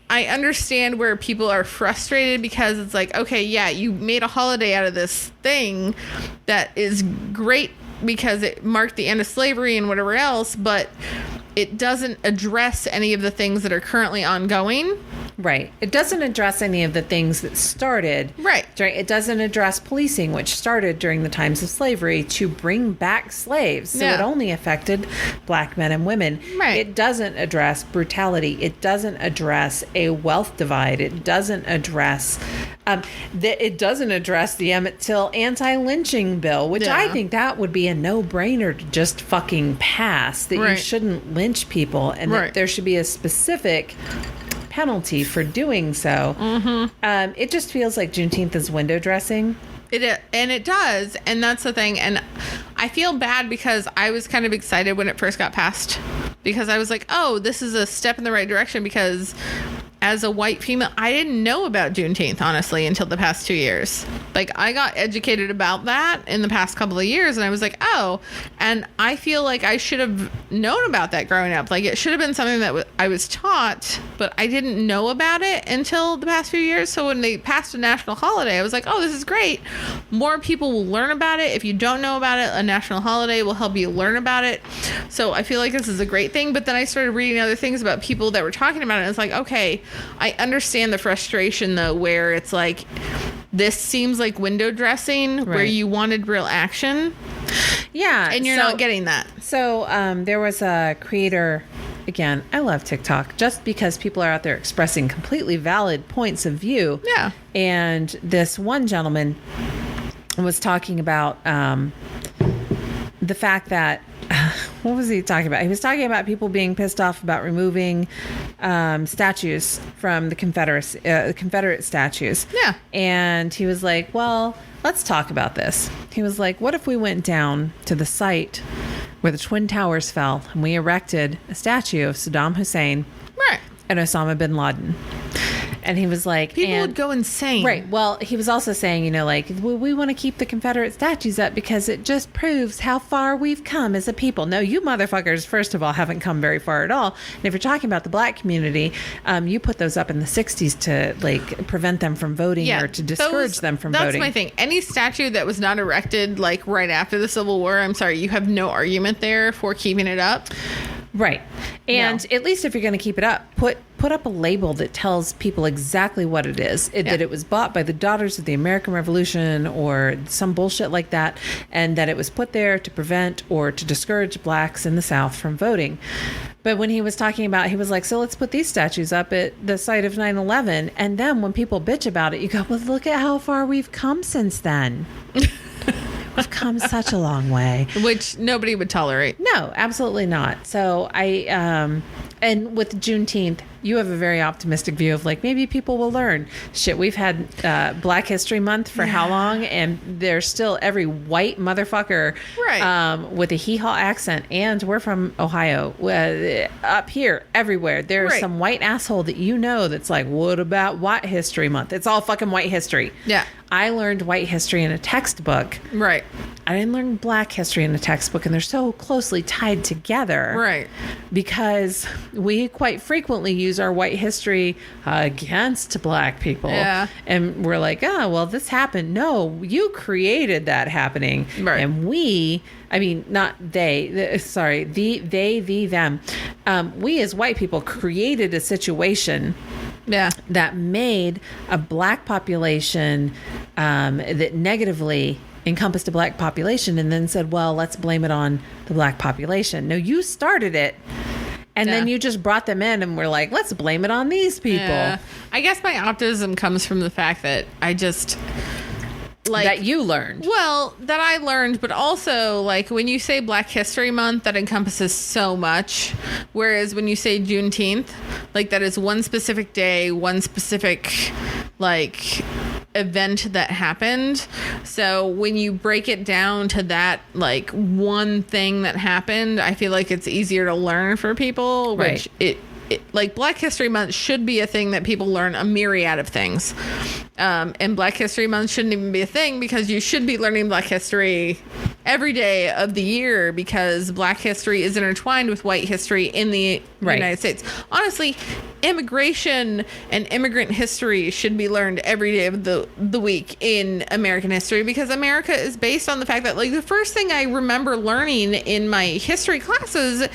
I understand where people are frustrated, because it's like, okay, yeah, you made a holiday out of this thing that is great because it marked the end of slavery and whatever else, but it doesn't address any of the things that are currently ongoing. Right. It doesn't address any of the things that started. Right. It doesn't address policing, which started during the times of slavery to bring back slaves. So it only affected black men and women. Right. It doesn't address brutality. It doesn't address a wealth divide. It doesn't address the Emmett Till anti-lynching bill, which I think that would be a no-brainer to just fucking pass, that you shouldn't lynch people, and that there should be a specific penalty for doing so. Mm-hmm. It just feels like Juneteenth is window dressing. It does, and that's the thing. And I feel bad because I was kind of excited when it first got passed, because I was like, oh, this is a step in the right direction, because as a white female, I didn't know about Juneteenth, honestly, until the past 2 years. Like, I got educated about that in the past couple of years, and I was like, oh, and I feel like I should have known about that growing up. Like, it should have been something that I was taught, but I didn't know about it until the past few years. So when they passed a national holiday, I was like, oh, this is great. More people will learn about it. If you don't know about it, a national holiday will help you learn about it. So I feel like this is a great thing. But then I started reading other things about people that were talking about it, and it's like, okay, I understand the frustration, though, where it's like, this seems like window dressing, where you wanted real action. Yeah. And you're not getting that. So there was a creator, again, I love TikTok, just because people are out there expressing completely valid points of view. Yeah. And this one gentleman was talking about the fact that, what was he talking about? He was talking about people being pissed off about removing statues from the Confederate statues. Yeah. And he was like, well, let's talk about this. He was like, what if we went down to the site where the Twin Towers fell and we erected a statue of Saddam Hussein and Osama bin Laden? And he was like, people would go insane. Right. Well, he was also saying, like, we want to keep the Confederate statues up because it just proves how far we've come as a people. No, you motherfuckers, first of all, haven't come very far at all. And if you're talking about the black community, you put those up in the 60s to, like, prevent them from voting or to discourage them from voting. That's my thing. Any statue that was not erected, like, right after the Civil War, I'm sorry, you have no argument there for keeping it up. Right. And at least if you're going to keep it up, put up a label that tells people exactly what it is. That it was bought by the Daughters of the American Revolution or some bullshit like that, and that it was put there to prevent or to discourage blacks in the South from voting. But when he was talking about, he was like, so let's put these statues up at the site of 9/11. And then when people bitch about it, you go, well, look at how far we've come since then. We've come such a long way. Which nobody would tolerate. No, absolutely not. So and with Juneteenth, you have a very optimistic view of like, maybe people will learn. Shit, we've had Black History Month for how long? And there's still every white motherfucker with a hee-haw accent. And we're from Ohio. Up here, everywhere, there's some white asshole that you know that's like, what about White History Month? It's all fucking white history. Yeah. I learned white history in a textbook. Right. I didn't learn black history in a textbook, and they're so closely tied together. Right. Because we quite frequently use our white history against black people. Yeah. And we're like, oh, well, this happened. No, you created that happening. Right. And we, I mean, not they, sorry, them. We as white people created a situation that made a black population that negatively encompassed a black population, and then said, well, let's blame it on the black population. No, you started it. And then you just brought them in and we're like, let's blame it on these people. Yeah. I guess my optimism comes from the fact that I just... like that you learned. Well, that I learned, but also like when you say Black History Month, that encompasses so much. Whereas when you say Juneteenth, like that is one specific day, one specific like event that happened. So when you break it down to that like one thing that happened, I feel like it's easier to learn for people, which like Black History Month should be a thing that people learn a myriad of things. And Black History Month shouldn't even be a thing because you should be learning Black history every day of the year because Black history is intertwined with white history in the United States. Honestly, immigration and immigrant history should be learned every day of the week in American history because America is based on the fact that like the first thing I remember learning in my history classes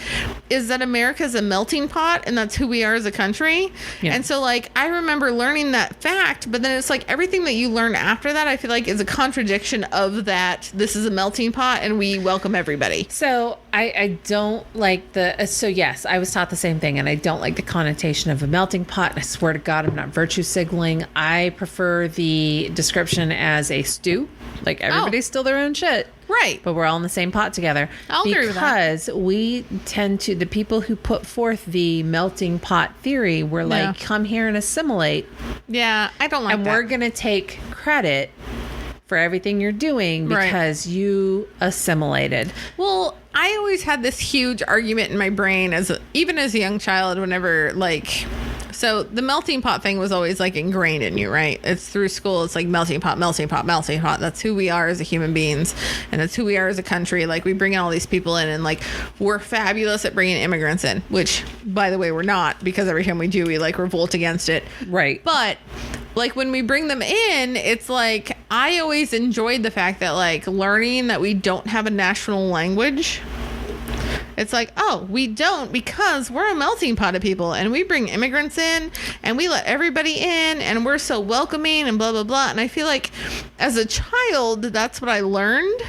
is that America is a melting pot and that's who we are as a country. Yeah. And so like I remember learning that fact, but then it's like everything that you learn after that I feel like is a contradiction of that. This is a melting pot and we welcome everybody. So I don't like so yes, I was taught the same thing and I don't like the connotation of a melting pot. I swear to God, I'm not virtue signaling. I prefer the description as a stew. Like everybody's still their own shit. Right. But we're all in the same pot together. I'll agree with that. Because we tend to, the people who put forth the melting pot theory were like, come here and assimilate. Yeah, I don't like that. And we're going to take credit for everything you're doing because you assimilated. Well, I always had this huge argument in my brain even as a young child whenever like... So the melting pot thing was always like ingrained in you, right? It's through school. It's like melting pot, melting pot, melting pot. That's who we are as a human beings. And that's who we are as a country. Like we bring all these people in and like we're fabulous at bringing immigrants in, which by the way, we're not because every time we do, we like revolt against it. Right. But like when we bring them in, it's like, I always enjoyed the fact that like learning that we don't have a national language. It's like, oh, we don't because we're a melting pot of people and we bring immigrants in and we let everybody in and we're so welcoming and blah, blah, blah. And I feel like as a child, that's what I learned.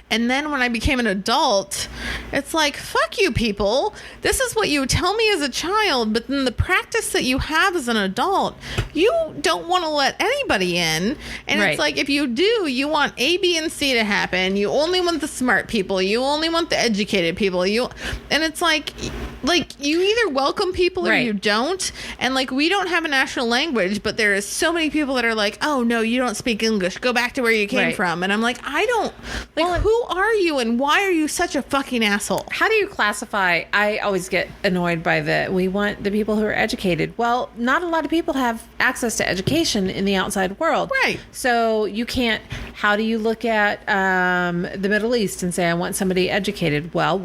And then when I became an adult, it's like, fuck you people. This is what you tell me as a child. But then the practice that you have as an adult, you don't want to let anybody in. And it's like, if you do, you want A, B, and C to happen. You only want the smart people. You only want the educated people. And it's like you either welcome people or you don't. And like, we don't have a national language, but there is so many people that are like, oh no, you don't speak English. Go back to where you came from. And I'm like, I don't, like, who are you and why are you such a fucking asshole? How do you classify? I always get annoyed by we want the people who are educated. Well, not a lot of people have access to education in the outside world. Right. So you can't, how do you look at the Middle East and say, I want somebody educated? Well,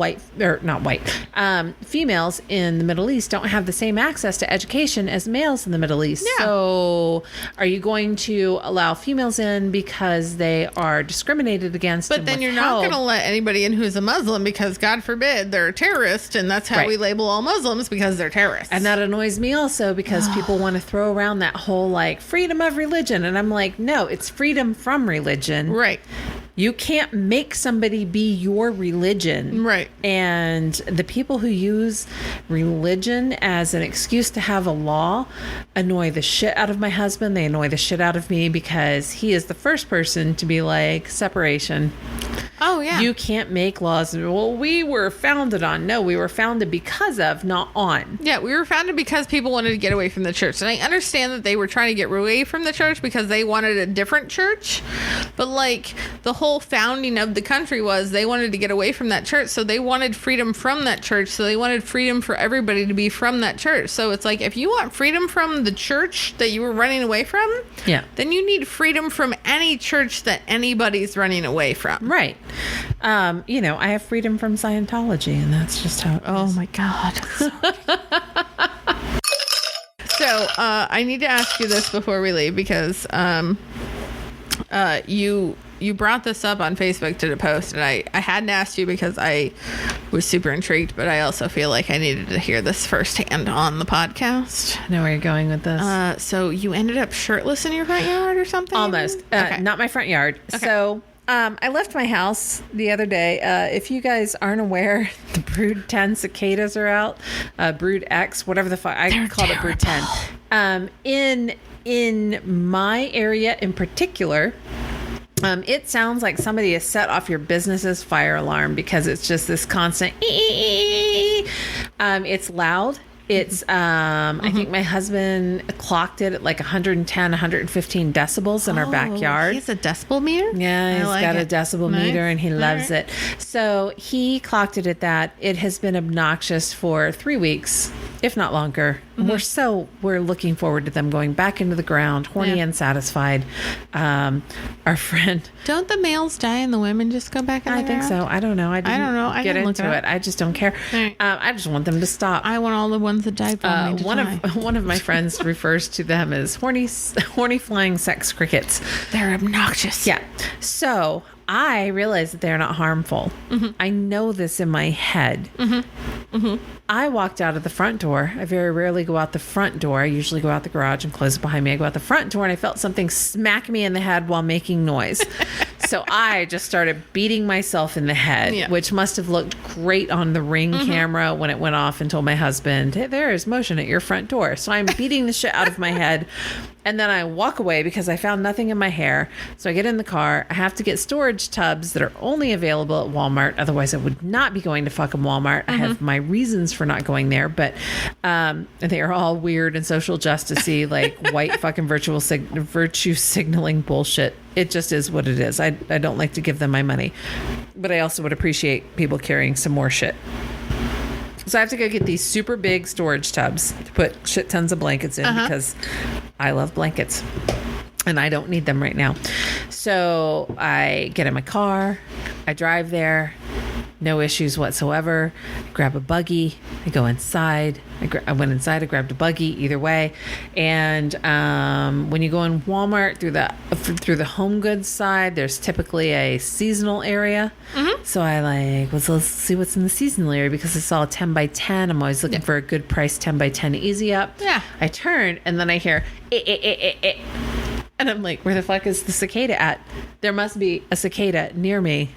females in the Middle East don't have the same access to education as males in the Middle East. Yeah. So are you going to allow females in because they are discriminated against? But then you're not going to let anybody in who's a Muslim because God forbid they're a terrorist, and that's how we label all Muslims because they're terrorists. And that annoys me also because people want to throw around that whole like freedom of religion, and I'm like, no, it's freedom from religion. Right. You can't make somebody be your religion. Right. And the people who use religion as an excuse to have a law annoy the shit out of my husband. They annoy the shit out of me because he is the first person to be like, separation. Oh, yeah. You can't make laws. Well, we were founded on. No, we were founded because of, not on. Yeah, we were founded because people wanted to get away from the church. And I understand that they were trying to get away from the church because they wanted a different church. But like the whole founding of the country was they wanted to get away from that church. So they wanted freedom from that church. So they wanted freedom for everybody to be from that church. So it's like, if you want freedom from the church that you were running away from, Yeah. then you need freedom from any church that anybody's running away from. Right. I have freedom from Scientology, and that's just how it is. My God. So I need to ask you this before we leave, because you brought this up on Facebook to the post, and I hadn't asked you because I was super intrigued, but I also feel like I needed to hear this firsthand on the podcast. I know where you're going with this. So you ended up shirtless in your front yard or something? Almost. Okay. Not my front yard. Okay. So I left my house the other day. If you guys aren't aware, the Brood 10 cicadas are out. Brood X, whatever the fuck. I called it Brood 10. In my area in particular, it sounds like somebody has set off your business's fire alarm, because it's just this constant. It's loud. It's, I think my husband clocked it at like 110, 115 decibels in our backyard. He has a decibel meter? Yeah, he's got a decibel meter, and he loves it. So he clocked it at that. It has been obnoxious for 3 weeks, if not longer. We're looking forward to them going back into the ground, horny and satisfied. Our friend. Don't the males die and the women just go back in the I think ground? so. I don't know. I don't know. I get didn't look into it it. up. I just don't care. Right. I just want them to stop. I want all the ones that died from me to die. One of my friends refers to them as horny flying sex crickets. They're obnoxious. Yeah. So I realize that they're not harmful. I know this in my head. I walked out of the front door. I very rarely go out the front door. I usually go out the garage and close it behind me. I go out the front door, and I felt something smack me in the head while making noise. So I just started beating myself in the head, which must have looked great on the Ring camera when it went off, and told my husband, hey, there is motion at your front door. So I'm beating the shit out of my head. And then I walk away because I found nothing in my hair. So I get in the car. I have to get storage tubs that are only available at Walmart. Otherwise, I would not be going to fucking Walmart. I have my reasons for not going there, but they are all weird and social justice-y, like white fucking virtue signaling bullshit. It just is what it is. I don't like to give them my money, but I also would appreciate people carrying some more shit. So I have to go get these super big storage tubs to put shit tons of blankets in, because I love blankets and I don't need them right now. So I get in my car, I drive there, no issues whatsoever. I grab a buggy, I go inside. I went inside, I grabbed a buggy, either way. And when you go in Walmart through the home goods side, there's typically a seasonal area. So I let's see what's in the seasonal area, because I saw a 10 by 10. I'm always looking for a good price 10 by 10 easy up. Yeah. I turn, and then I hear and I'm like, where the fuck is the cicada at? There must be a cicada near me.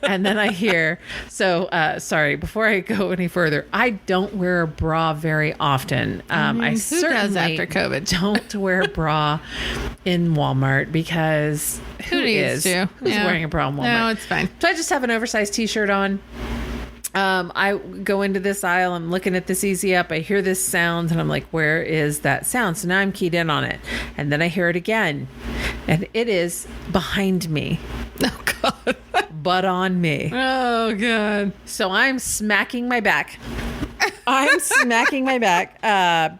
And then I hear, sorry, before I go any further, I don't wear a bra very often. I who certainly does after COVID? don't wear a bra in Walmart, because Who needs to? Who's wearing a bra in Walmart? No, it's fine. So I just have an oversized t-shirt on. I go into this aisle, I'm looking at this easy up, I hear this sound, and I'm like, where is that sound? So now I'm keyed in on it, and then I hear it again, and it is behind me. Oh, God. But on me. Oh, God. So I'm smacking my back.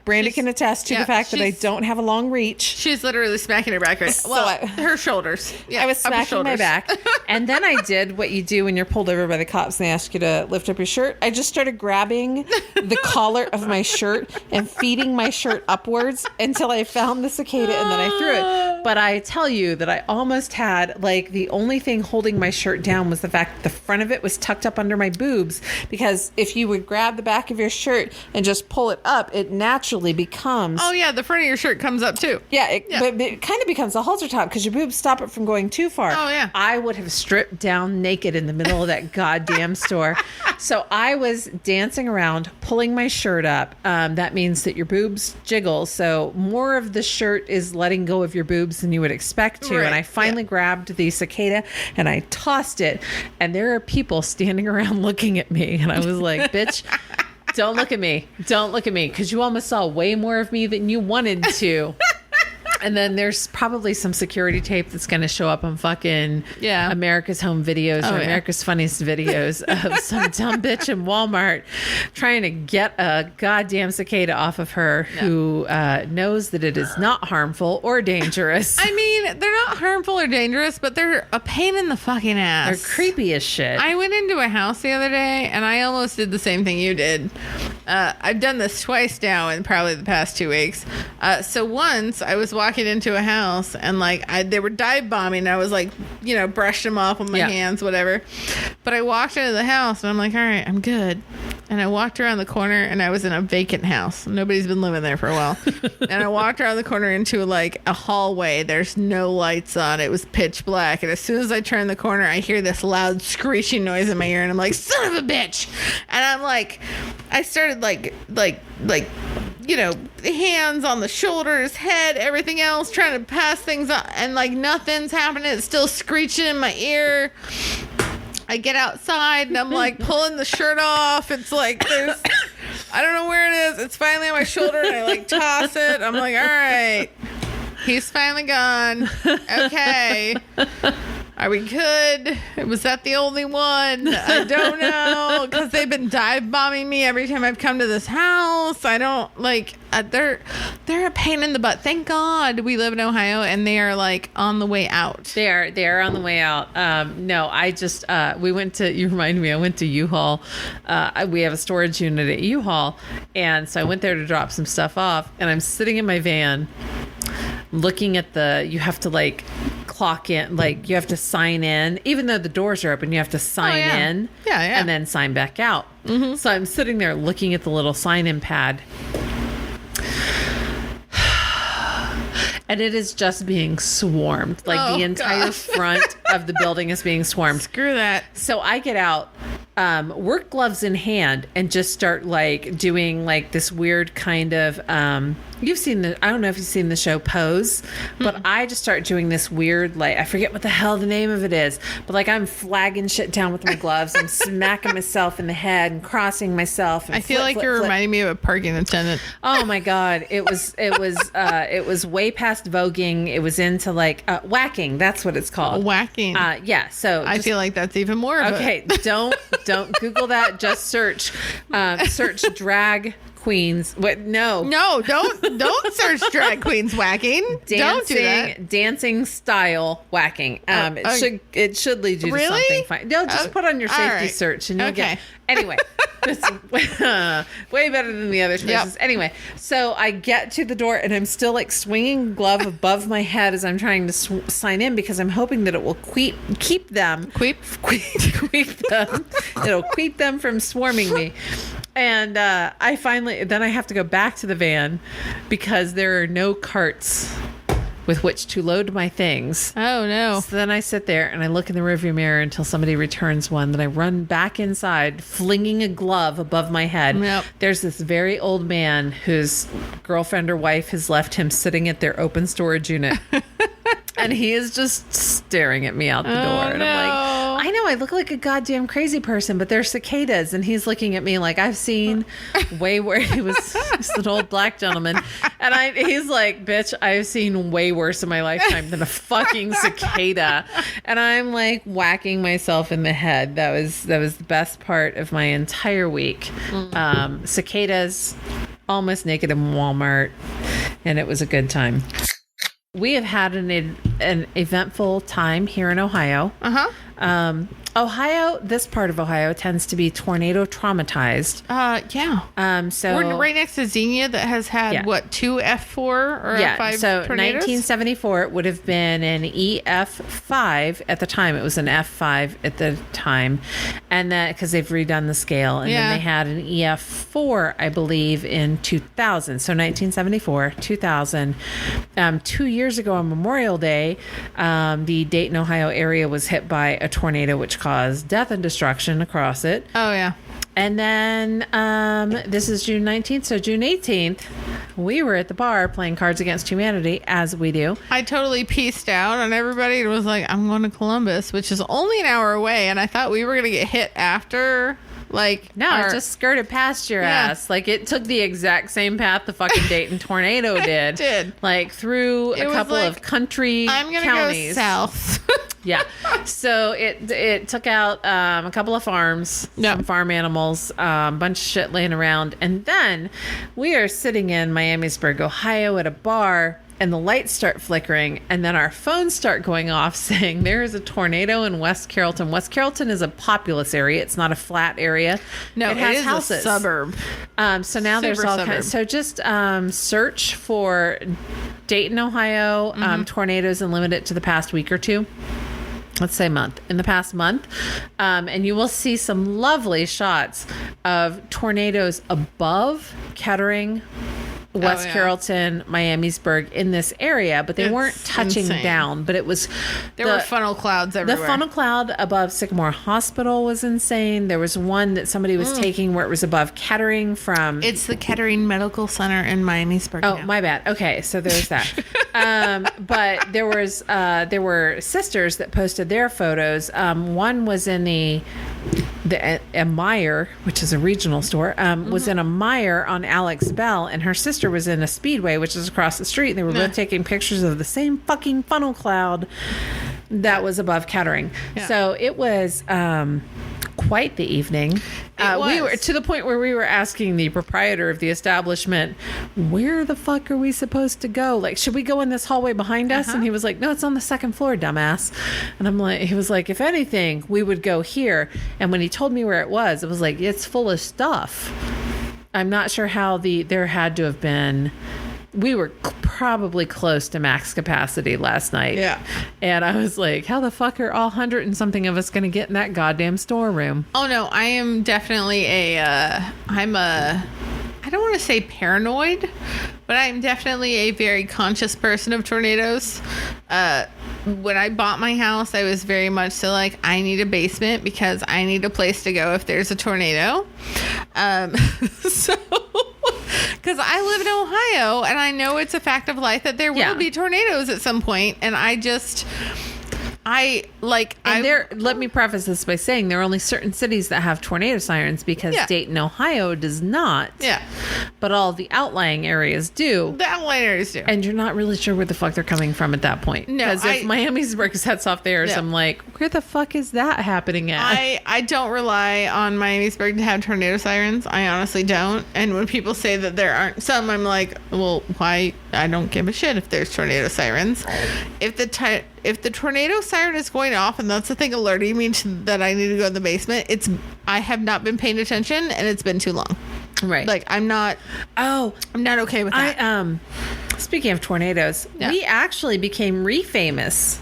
Brandy can attest to the fact that I don't have a long reach. She's literally smacking her back right now. Well, her shoulders. Yeah, I was smacking my back. And then I did what you do when you're pulled over by the cops and they ask you to lift up your shirt. I just started grabbing the collar of my shirt and feeding my shirt upwards until I found the cicada, and then I threw it. But I tell you that I almost had, the only thing holding my shirt down was the fact that the front of it was tucked up under my boobs, because if you would grab the back of your shirt and just pull it up, it naturally becomes... Oh, yeah, the front of your shirt comes up, too. Yeah, but it kind of becomes a halter top, because your boobs stop it from going too far. Oh, yeah. I would have stripped down naked in the middle of that goddamn store. So I was dancing around, pulling my shirt up. That means that your boobs jiggle. So more of the shirt is letting go of your boobs than you would expect to. Right, And I finally grabbed the cicada and I tossed it. And there are people standing around looking at me. And I was like, bitch, don't look at me. Don't look at me. Because you almost saw way more of me than you wanted to. And then there's probably some security tape that's going to show up on fucking America's Home Videos or America's Funniest Videos of some dumb bitch in Walmart trying to get a goddamn cicada off of her who knows that it is not harmful or dangerous. I mean, they're not harmful or dangerous, but they're a pain in the fucking ass. They're creepy as shit. I went into a house the other day and I almost did the same thing you did. I've done this twice now in probably the past 2 weeks. So once I was walking into a house and like they were dive bombing and I was like, you know, brushed them off with my hands, whatever. But I walked into the house and I'm like, all right, I'm good. And I walked around the corner and I was in a vacant house. Nobody's been living there for a while. And I walked around the corner into like a hallway. There's no lights on. It was pitch black. And as soon as I turn the corner, I hear this loud screeching noise in my ear and I'm like, son of a bitch. And I'm like, I started like, you know, hands on the shoulders, head, everything else, trying to pass things on, and like nothing's happening. It's still screeching in my ear. I get outside and I'm like pulling the shirt off. It's like there's, I don't know where it is. It's finally on my shoulder and I like toss it. I'm like, all right, he's finally gone. Okay. Are we good? Was that the only one? I don't know. Because they've been dive bombing me every time I've come to this house. I don't like, they're a pain in the butt. Thank God we live in Ohio and they are like on the way out. They are on the way out. No, I just, we went to, you remind me, I went to U-Haul. We have a storage unit at U-Haul. And so I went there to drop some stuff off and I'm sitting in my van looking at you have to like clock in, like you have to sign in, even though the doors are open, you have to sign in and then sign back out. Mm-hmm. So I'm sitting there looking at the little sign-in pad. And it is just being swarmed. Like the entire front of the building is being swarmed. Screw that. So I get out, work gloves in hand, and just start like doing like this weird kind of, you've seen I don't know if you've seen the show Pose, but I just start doing this weird, like, I forget what the hell the name of it is, but like I'm flagging shit down with my gloves. I'm smacking myself in the head and crossing myself. And I feel like you're reminding me of a parking attendant. Oh my God. It was way past voguing. It was into like, whacking. That's what it's called. Whacking. Yeah. So I feel like that's even more of okay. Don't Google that. Just search drag queens. What? No, don't search drag queens whacking. Don't do that. Dancing style whacking. It should lead you to something fine. No, just put on your safety search and you'll get. Anyway, it's way better than the other choices. Yep. Anyway, so I get to the door and I'm still like swinging glove above my head as I'm trying to sign in because I'm hoping that it will keep them. It'll keep them from swarming me. And I have to go back to the van because there are no carts with which to load my things. Oh, no. So then I sit there and I look in the rearview mirror until somebody returns one. Then I run back inside, flinging a glove above my head. Yep. There's this very old man whose girlfriend or wife has left him sitting at their open storage unit. And he is just staring at me out the door. And I'm like, I know I look like a goddamn crazy person, but they're cicadas. And he's looking at me like, I've seen way worse. He was just an old black gentleman. And he's like, bitch, I've seen way worse in my lifetime than a fucking cicada. And I'm like whacking myself in the head. That was the best part of my entire week. Cicadas, almost naked in Walmart. And it was a good time. We have had an eventful time here in Ohio. Ohio, this part of Ohio tends to be tornado traumatized. Yeah. So we're right next to Xenia that has had what, 2 F4 or F5 so tornadoes? 1974 it would have been an EF5 at the time. It was an F5 at the time, and that because they've redone the scale, and then they had an EF4, I believe, in 2000. So 1974, 2000. 2 years ago on Memorial Day, the Dayton, Ohio area was hit by a tornado which caused death and destruction across it. Oh, yeah. And then this is June 19th. So June 18th, we were at the bar playing Cards Against Humanity, as we do. I totally pieced out on everybody and was like, I'm going to Columbus, which is only an hour away. And I thought we were going to get hit after. Like, no, it just skirted past your ass. Like, it took the exact same path the fucking Dayton tornado did. It did. Like, through a couple of country I'm gonna counties. Go south. Yeah. So it took out a couple of farms, some farm animals, a bunch of shit laying around. And then we are sitting in Miamisburg, Ohio at a bar, and the lights start flickering, and then our phones start going off saying there is a tornado in West Carrollton. West Carrollton is a populous area. It's not a flat area. No, it has is houses. A suburb. So now there's all kinds. So just search for Dayton, Ohio, tornadoes and limit it to the past week or two. Let's say month. In the past month. And you will see some lovely shots of tornadoes above Kettering, West Carrollton, Miamisburg, in this area, but they weren't touching down. But it was there were funnel clouds everywhere. The funnel cloud above Sycamore Hospital was insane. There was one that somebody was taking where it was above Kettering from. It's the Kettering Medical Center in Miamisburg. Oh, my bad. Okay, so there's that. But there were sisters that posted their photos. One was in a Meijer, which is a regional store, was in a Meijer on Alex Bell, and her sister was in a Speedway, which is across the street. They were both taking pictures of the same fucking funnel cloud that was above Kettering. Yeah. So it was quite the evening. We were to the point where we were asking the proprietor of the establishment, where the fuck are we supposed to go? Like, should we go in this hallway behind us? And he was like, no, it's on the second floor, dumbass. And he was like, if anything, we would go here. And when he told me where it was like, it's full of stuff. I'm not sure how there had to have been. We were probably close to max capacity last night. Yeah. And I was like, how the fuck are all 100 and something of us going to get in that goddamn storeroom? Oh, no. I am definitely I don't want to say paranoid, but I'm definitely a very conscious person of tornadoes. When I bought my house, I was very much so like, I need a basement because I need a place to go if there's a tornado. So... Because I live in Ohio, and I know it's a fact of life that there will be tornadoes at some point, and let me preface this by saying there are only certain cities that have tornado sirens because Dayton, Ohio does not. Yeah. But all the outlying areas do. The outlying areas do. And you're not really sure where the fuck they're coming from at that point. No. Because if Miamisburg sets off theirs, I'm like, where the fuck is that happening at? I don't rely on Miamisburg to have tornado sirens. I honestly don't. And when people say that there aren't some, I'm like, well, why? I don't give a shit if there's tornado sirens. If the tornado siren is going off and that's the thing alerting me that I need to go in the basement, I have not been paying attention and it's been too long. Right. Like, I'm not okay with that. Speaking of tornadoes, we actually became re-famous.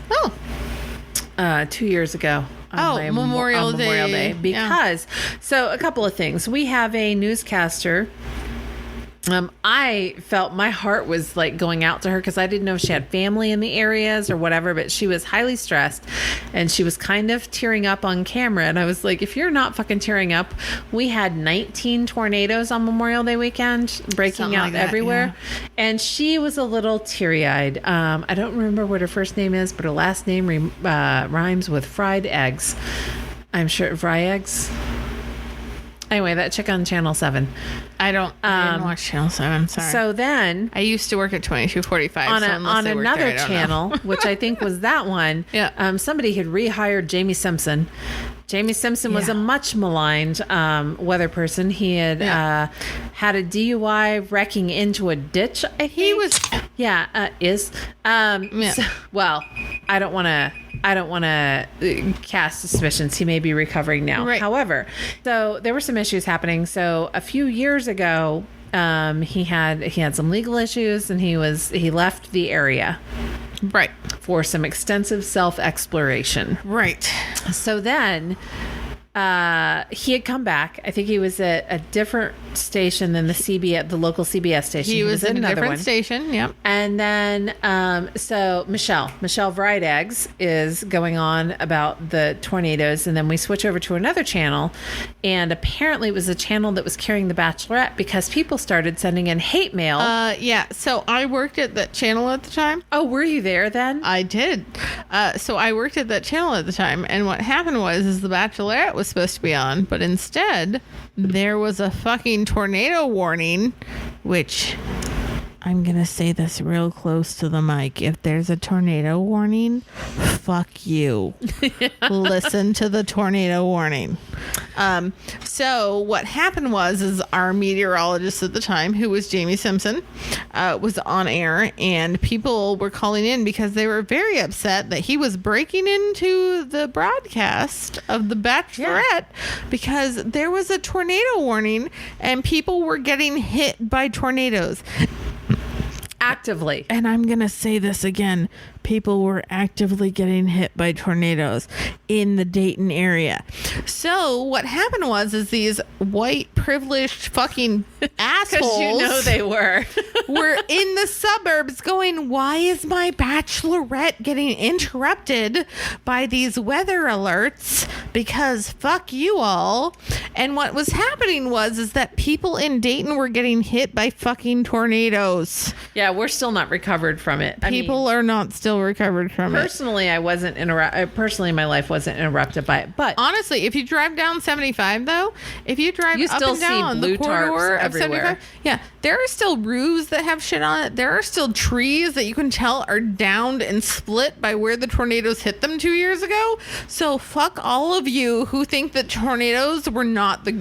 2 years ago. Memorial Day. Because, so a couple of things. We have a newscaster. I felt my heart was like going out to her because I didn't know if she had family in the areas or whatever, but she was highly stressed and she was kind of tearing up on camera. And I was like, if you're not fucking tearing up, we had 19 tornadoes on Memorial Day weekend breaking out everywhere. Yeah. And she was a little teary eyed. I don't remember what her first name is, but her last name rhymes with fried eggs. I'm sure fry eggs. Anyway, that chick on Channel 7. I didn't watch Channel 7. Sorry. So then... I used to work at 2245. On another channel, which I think was that one, somebody had rehired Jamie Simpson. Jamie Simpson was a much maligned weather person. He had had a DUI wrecking into a ditch, I think. He was... So, well, I don't want to cast suspicions. He may be recovering now. Right. However, so there were some issues happening. So a few years ago, he had some legal issues and he left the area. Right. For some extensive self-exploration. Right. So then he had come back. I think he was at a different station than the local CBS station. He was in a another different one. station. Yep. And then, so Michelle Vrideeggs is going on about the tornadoes. And then we switch over to another channel. And apparently it was a channel that was carrying The Bachelorette because people started sending in hate mail. Yeah. So I worked at that channel at the time. Oh, were you there then? I did. So I worked at that channel at the time. And what happened was The Bachelorette was supposed to be on. But instead, there was a fucking tornado warning, which... I'm going to say this real close to the mic. If there's a tornado warning, fuck you. Listen to the tornado warning. So what happened was our meteorologist at the time, who was Jamie Simpson, was on air, and people were calling in because they were very upset that he was breaking into the broadcast of The Bachelorette because there was a tornado warning and people were getting hit by tornadoes. Actively. And I'm going to say this again. People were actively getting hit by tornadoes in the Dayton area. So what happened was these white privileged fucking assholes. Because you know they were. were in the suburbs going, why is my Bachelorette getting interrupted by these weather alerts? Because fuck you all. And what was happening was that people in Dayton were getting hit by fucking tornadoes. Yeah, we're still not recovered from it. People are not still recovered from it. Personally, personally, my life wasn't interrupted by it. But honestly, if you drive down 75, though, if you drive you up still and down see blue the corridor tarps of 75, everywhere. yeah, there are still roofs that have shit on it. There are still trees that you can tell are downed and split by where the tornadoes hit them 2 years ago. So fuck all of you who think that tornadoes were not the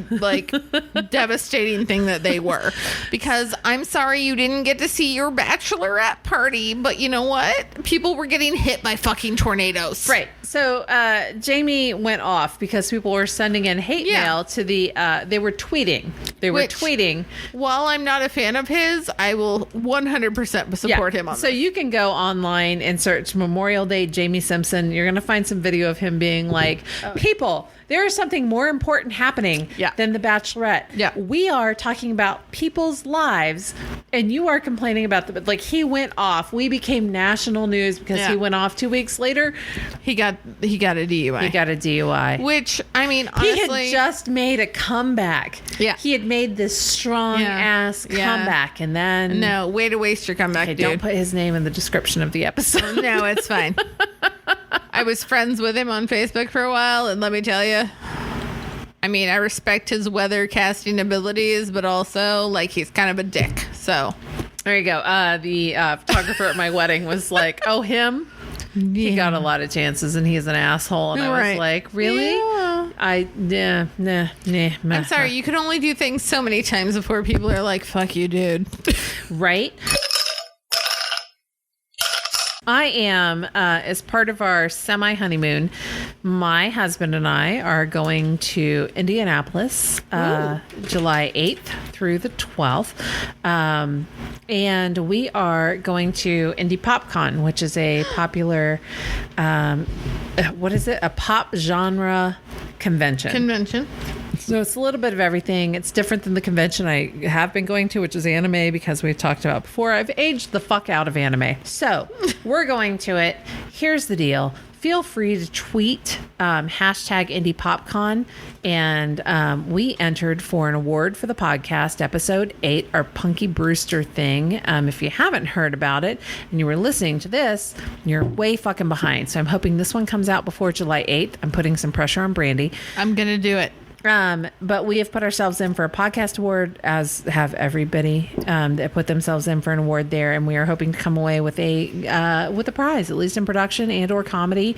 devastating thing that they were. Because I'm sorry you didn't get to see your Bachelorette party, but you know what? People were getting hit by fucking tornadoes. Right. So Jamie went off because people were sending in hate mail to the. They were tweeting. While I'm not a fan of his, I will 100% support him on So this. you can go online and search Memorial Day Jamie Simpson. You're going to find some video of him being like, people, there is something more important happening than The Bachelorette. Yeah. We are talking about people's lives, and you are complaining about he went off. We became national news because he went off 2 weeks later. He got a DUI. He got a DUI. Which, I mean, honestly... He had just made a comeback. Yeah. He had made this strong-ass comeback, and then... No, way to waste your comeback, Okay, dude. don't put his name in the description of the episode. No, it's fine. I was friends with him on Facebook for a while, and let me tell you... I mean, I respect his weather casting abilities, but also, he's kind of a dick, so... There you go. The photographer at my wedding was like, oh, him? He got a lot of chances, and he's an asshole. And I was like, really? Yeah. Nah. I'm sorry, you can only do things so many times before people are like, fuck you, dude. Right? I am, as part of our semi-honeymoon, my husband and I are going to Indianapolis July 8th through the 12th. And we are going to Indy Pop-Con, which is a popular, a pop genre convention. So it's a little bit of everything. It's different than the convention I have been going to, which is anime, because we've talked about before. I've aged the fuck out of anime. So we're going to it. Here's the deal. Feel free to tweet hashtag Indy Pop-Con. And we entered for an award for the podcast, episode 8, our Punky Brewster thing. If you haven't heard about it and you were listening to this, you're way fucking behind. So I'm hoping this one comes out before July 8th. I'm putting some pressure on Brandy. I'm going to do it. But we have put ourselves in for a podcast award, as have everybody that put themselves in for an award there, and we are hoping to come away with a prize, at least in production and or comedy.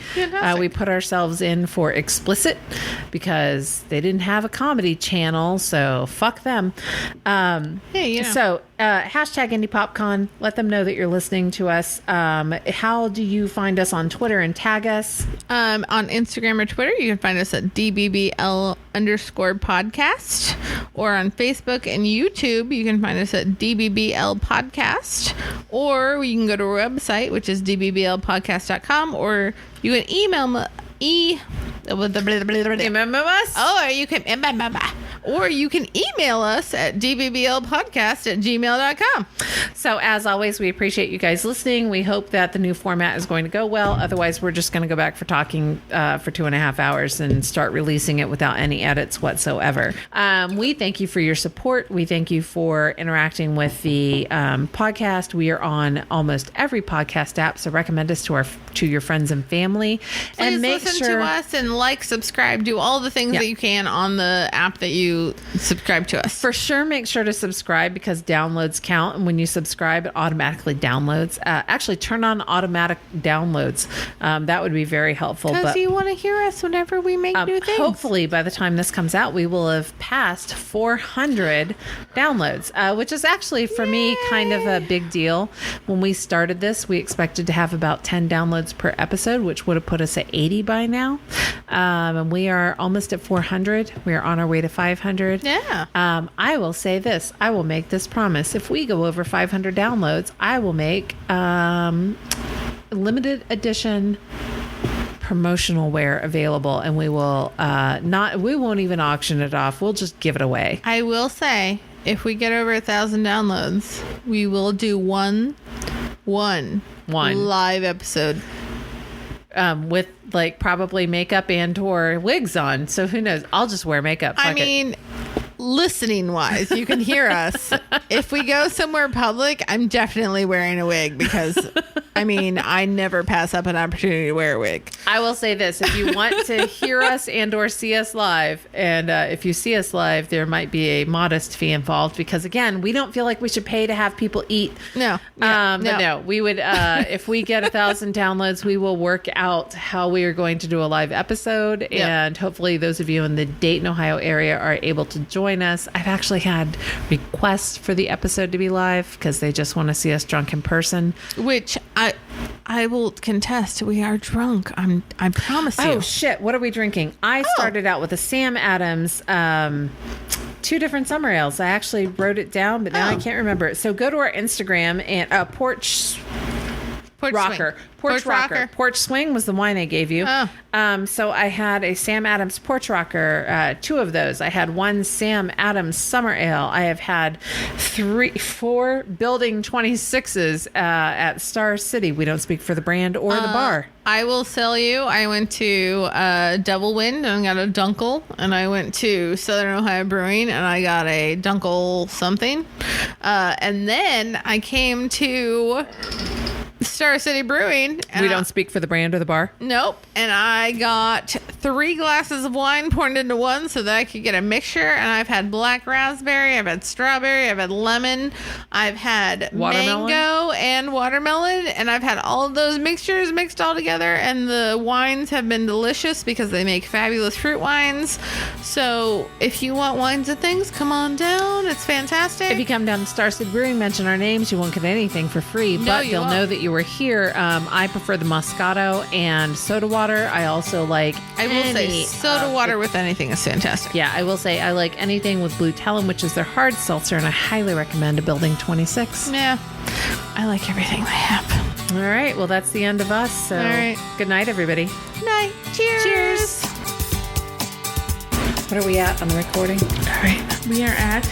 We put ourselves in for explicit because they didn't have a comedy channel, so fuck them. So hashtag Indy Pop-Con. Let them know that you're listening to us. How do you find us on Twitter and tag us? On Instagram or Twitter, you can find us at DBBL_podcast, or on Facebook and YouTube, you can find us at DBBL Podcast, or you can go to our website, which is dbblpodcast.com, or you can email With the blah, blah, blah, blah. Remember us? Or you can email us at dvblpodcast@gmail.com. So as always, we appreciate you guys listening. We hope that the new format is going to go well. Otherwise, we're just going to go back for talking for 2.5 hours and start releasing it without any edits whatsoever. We thank you for your support. We thank you for interacting with the podcast. We are on almost every podcast app, so recommend us to your friends and family. Please and make listen sure to us and subscribe, do all the things that you can on the app that you subscribe to us. For sure, make sure to subscribe because downloads count. And when you subscribe, it automatically downloads. Actually, turn on automatic downloads. That would be very helpful. Because you want to hear us whenever we make new things. Hopefully, by the time this comes out, we will have passed 400 downloads, which is actually, for me, kind of a big deal. When we started this, we expected to have about 10 downloads per episode, which would have put us at 80 by now. And we are almost at 400. We are on our way to 500. Yeah. I will say this. I will make this promise. If we go over 500 downloads, I will make limited edition promotional wear available, and we will we won't even auction it off. We'll just give it away. I will say, if we get over 1,000 downloads, we will do one live episode. With like probably makeup and or wigs on. So who knows? I'll just wear makeup. I mean, listening wise, you can hear us. If we go somewhere public, I'm definitely wearing a wig because I mean, I never pass up an opportunity to wear a wig. I will say this. If you want to hear us and or see us live, and if you see us live, there might be a modest fee involved because, again, we don't feel like we should pay to have people eat. No. But no, we would, if we get 1,000 downloads, we will work out how we are going to do a live episode. Yep. And hopefully those of you in the Dayton, Ohio area are able to join us. I've actually had requests for the episode to be live because they just want to see us drunk in person. Which I will contest. We are drunk. I promise you. Oh shit! What are we drinking? I started out with a Sam Adams, 2 different summer ales. I actually wrote it down, but now I can't remember it. So go to our Instagram and Porch Rocker. Porch Swing was the wine I gave you. So I had a Sam Adams Porch Rocker, 2 of those. I had 1 Sam Adams Summer Ale. I have had 4 Building 26s at Star City. We don't speak for the brand or the bar. I will sell you. I went to Double Wind and got a Dunkel, and I went to Southern Ohio Brewing and I got a Dunkel something. And then I came to Star City Brewing. We don't speak for the brand or the bar? Nope. And I got 3 glasses of wine poured into one so that I could get a mixture. And I've had black raspberry, I've had strawberry, I've had lemon, I've had watermelon? mango and watermelon. And I've had all of those mixtures mixed all together. And the wines have been delicious because they make fabulous fruit wines. So if you want wines and things, come on down. It's fantastic. If you come down to Star City Brewing, mention our names, you won't get anything for free. No, but you they'll won't. know that you were here. I prefer the Moscato and soda water. I also like I will say soda water with anything is fantastic. Yeah, I will say I like anything with Blue Talon, which is their hard seltzer, and I highly recommend a Building 26. Yeah. I like everything they have. All right, well, that's the end of us. So All right. Good night, everybody. Night. Cheers. Cheers. What are we at on the recording? All right. We are at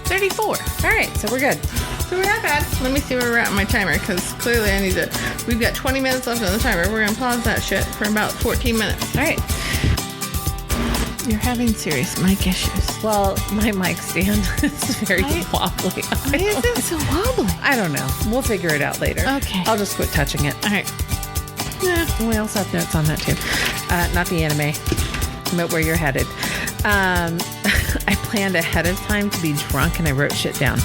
34. All right, so we're good. So we're not bad. Let me see where we're at on my timer because clearly I need to. We've got 20 minutes left on the timer. We're going to pause that shit for about 14 minutes. All right. You're having serious mic issues. Well, my mic stand is very wobbly. Why is it so wobbly? I don't know. We'll figure it out later. Okay. I'll just quit touching it. All right. Yeah, we also have notes on that too. Not the anime, but where you're headed. I planned ahead of time to be drunk and I wrote shit down.